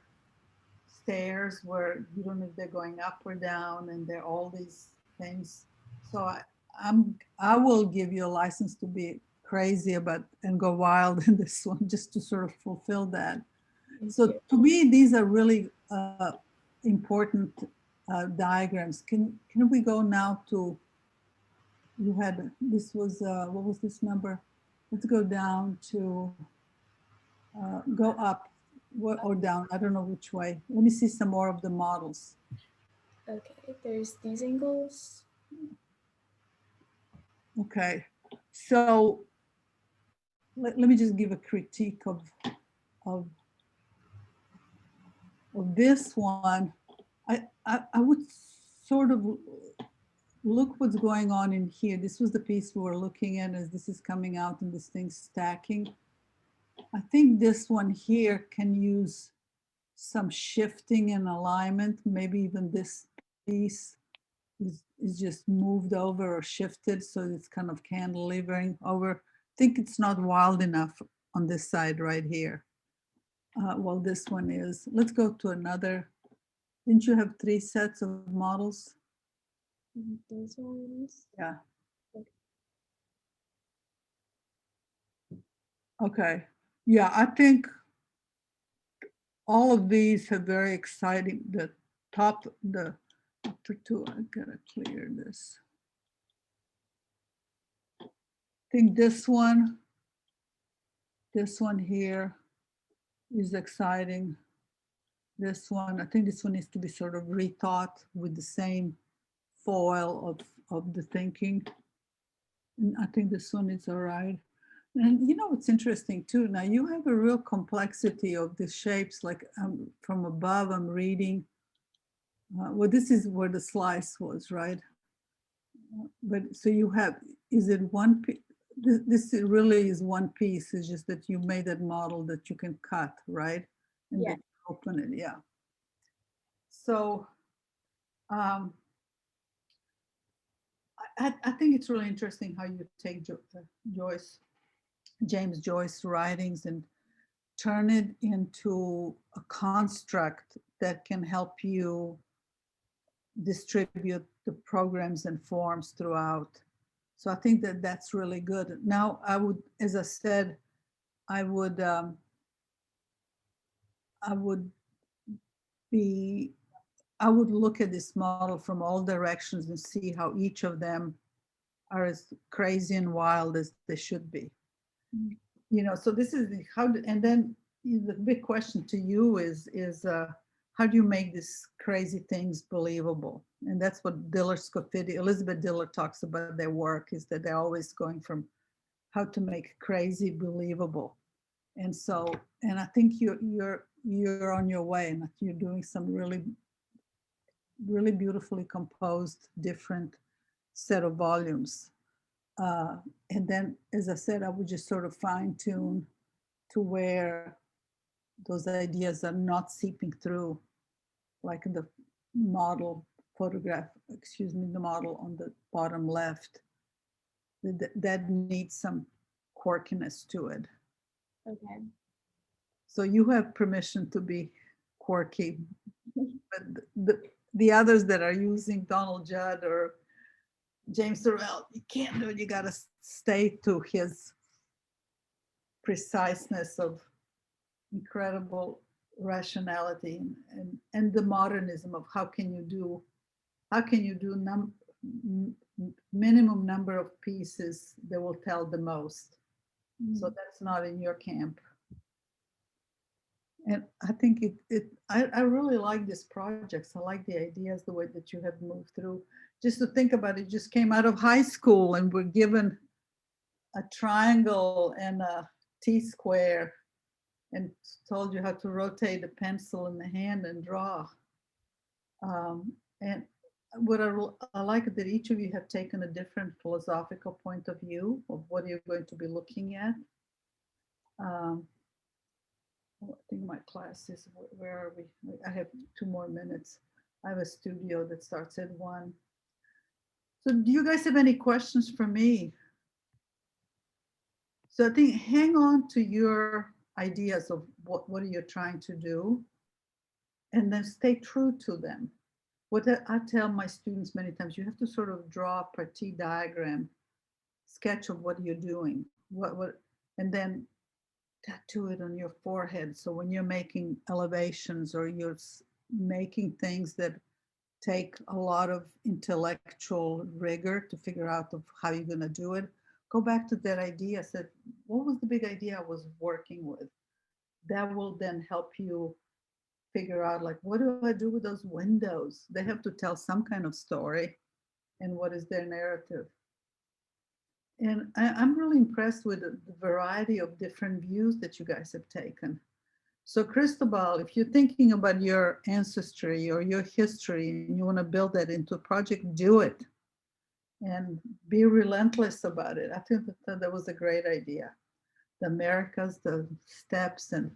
stairs where you don't know if they're going up or down, and there are all these things. So I will give you a license to be crazy about and go wild in this one, just to sort of fulfill that. So to me, these are really important diagrams. Can we go now to, you had, this was, what was this number? Let's go down to, go up or down, I don't know which way. Let me see some more of the models. Okay, there's these angles. Okay, so let me just give a critique of this one. I would sort of look what's going on in here. This was the piece we were looking at as this is coming out and this thing's stacking. I think this one here can use some shifting and alignment. Maybe even this piece is just moved over or shifted, so it's kind of cantilevering over. I think it's not wild enough on this side right here. Well, this one is. Let's go to another. Didn't you have 3 sets of models? These ones. Yeah. Okay. Yeah, I think all of these are very exciting. The top, the upper 2, I gotta clear this. I think this one here is exciting. This one, I think this one needs to be sort of rethought with the same foil of the thinking. And I think this one is all right. And you know, it's interesting too. Now you have a real complexity of the shapes, like from above I'm reading. Well, this is where the slice was, right? But so you have, is it one piece? This really is one piece. It's just that you made that model that you can cut, right? And Yeah. then open it, yeah. So I think it's really interesting how you take James Joyce writings and turn it into a construct that can help you distribute the programs and forms throughout. So I think that that's really good. Now I would, as I said, I would look at this model from all directions and see how each of them are as crazy and wild as they should be. You know, so this is and then the big question to you is how do you make these crazy things believable? And that's what Elizabeth Diller talks about their work, is that they're always going from how to make crazy believable. And so, and I think you're on your way, and you're doing some really beautifully composed different set of volumes. And then, as I said, I would just sort of fine tune to where those ideas are not seeping through, like in the model photograph, the model on the bottom left, that needs some quirkiness to it. Okay. So you have permission to be quirky, but the others that are using Donald Judd or James Turrell, you can't do it. You got to stay to his preciseness of incredible rationality and the modernism of how can you do minimum number of pieces that will tell the most. So that's not in your camp. And I think I really like these projects. I like the ideas, the way that you have moved through. Just to think about it, just came out of high school and we're given a triangle and a T-square and told you how to rotate a pencil in the hand and draw. And what I like that each of you have taken a different philosophical point of view of what you're going to be looking at. I think my class is, where are we? I have 2 more minutes. I have a studio that starts at 1. So do you guys have any questions for me? So I think hang on to your ideas of what are you trying to do, and then stay true to them. What I tell my students many times, you have to sort of draw a partie diagram, sketch of what you're doing, and then tattoo it on your forehead. So when you're making elevations or you're making things that take a lot of intellectual rigor to figure out of how you're going to do it, go back to that idea. Said, what was the big idea I was working with? That will then help you figure out, like, what do I do with those windows? They have to tell some kind of story, and what is their narrative? And I'm really impressed with the variety of different views that you guys have taken. So Cristobal, if you're thinking about your ancestry or your history and you want to build that into a project, do it and be relentless about it. I think that was a great idea. The Americas, the steps, and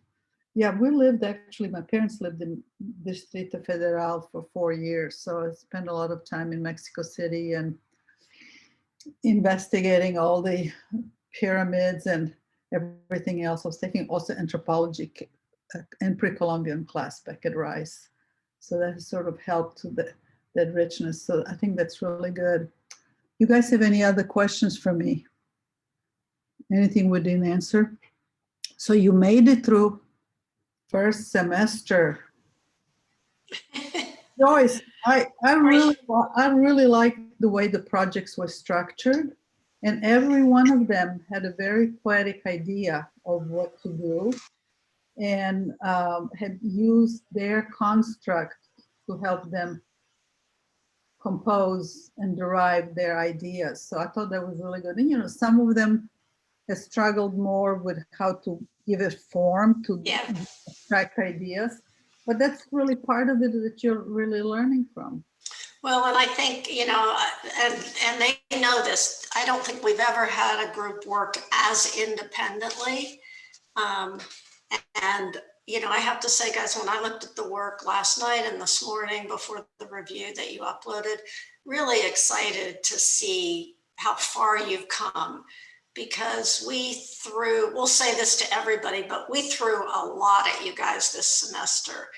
yeah, we lived actually, my parents lived in Distrito Federal for 4 years. So I spent a lot of time in Mexico City and investigating all the pyramids and everything else. I was taking also anthropology and pre-Columbian class back at Rice. So that has sort of helped to that richness. So I think that's really good. You guys have any other questions for me? Anything we didn't answer? So you made it through first semester. Joyce, I really like the way the projects were structured, and every one of them had a very poetic idea of what to do, and had used their construct to help them compose and derive their ideas. So I thought that was really good. And, you know, some of them have struggled more with how to give it form to abstract ideas, but that's really part of it that you're really learning from. Well, and I think, you know, and they know this, I don't think we've ever had a group work as independently. And, you know, I have to say, guys, when I looked at the work last night and this morning before the review that you uploaded, really excited to see how far you've come, because we'll say this to everybody, but we threw a lot at you guys this semester.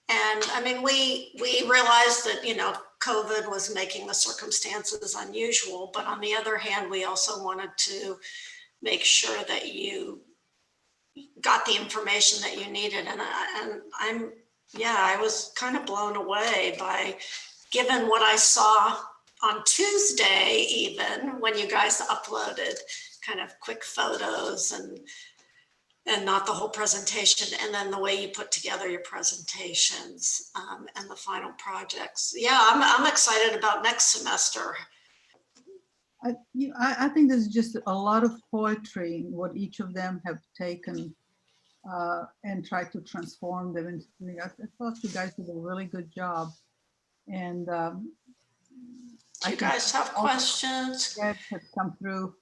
And I mean, we realized that, you know, COVID was making the circumstances unusual, but on the other hand, we also wanted to make sure that you got the information that you needed. And I was kind of blown away by, given what I saw on Tuesday, even when you guys uploaded kind of quick photos and not the whole presentation, and then the way you put together your presentations and the final projects. Yeah, I'm excited about next semester. I think there's just a lot of poetry in what each of them have taken and tried to transform them into something. I thought you guys did a really good job. And do you guys have questions? Have come through.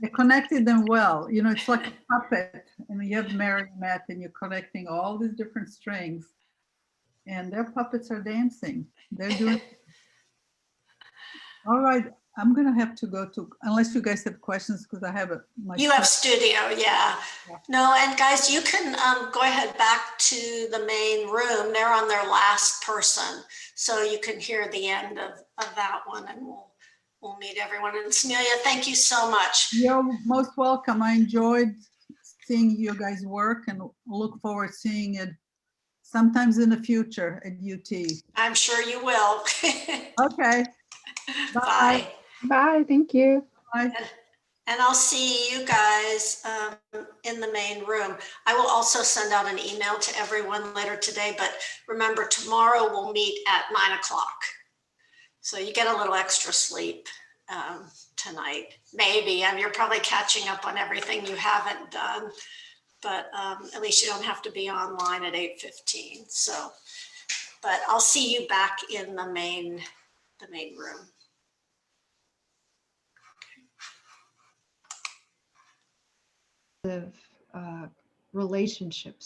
They connected them well. You know, it's like a puppet, and you have marionette, and you're connecting all these different strings, and their puppets are dancing. They're doing. All right, I'm gonna have to go to, unless you guys have questions, because I have you have studio, yeah. No, and guys, you can go ahead back to the main room. They're on their last person, so you can hear the end of that one, and we'll meet everyone. And Smelia, thank you so much. You're most welcome. I enjoyed seeing you guys work and look forward to seeing it sometimes in the future at UT. I'm sure you will. Okay. Bye. Bye, thank you. Bye. And I'll see you guys in the main room. I will also send out an email to everyone later today, but remember, tomorrow we'll meet at 9 o'clock. So you get a little extra sleep tonight, maybe. You're probably catching up on everything you haven't done, but at least you don't have to be online at 8:15. So, but I'll see you back in the main room. Relationships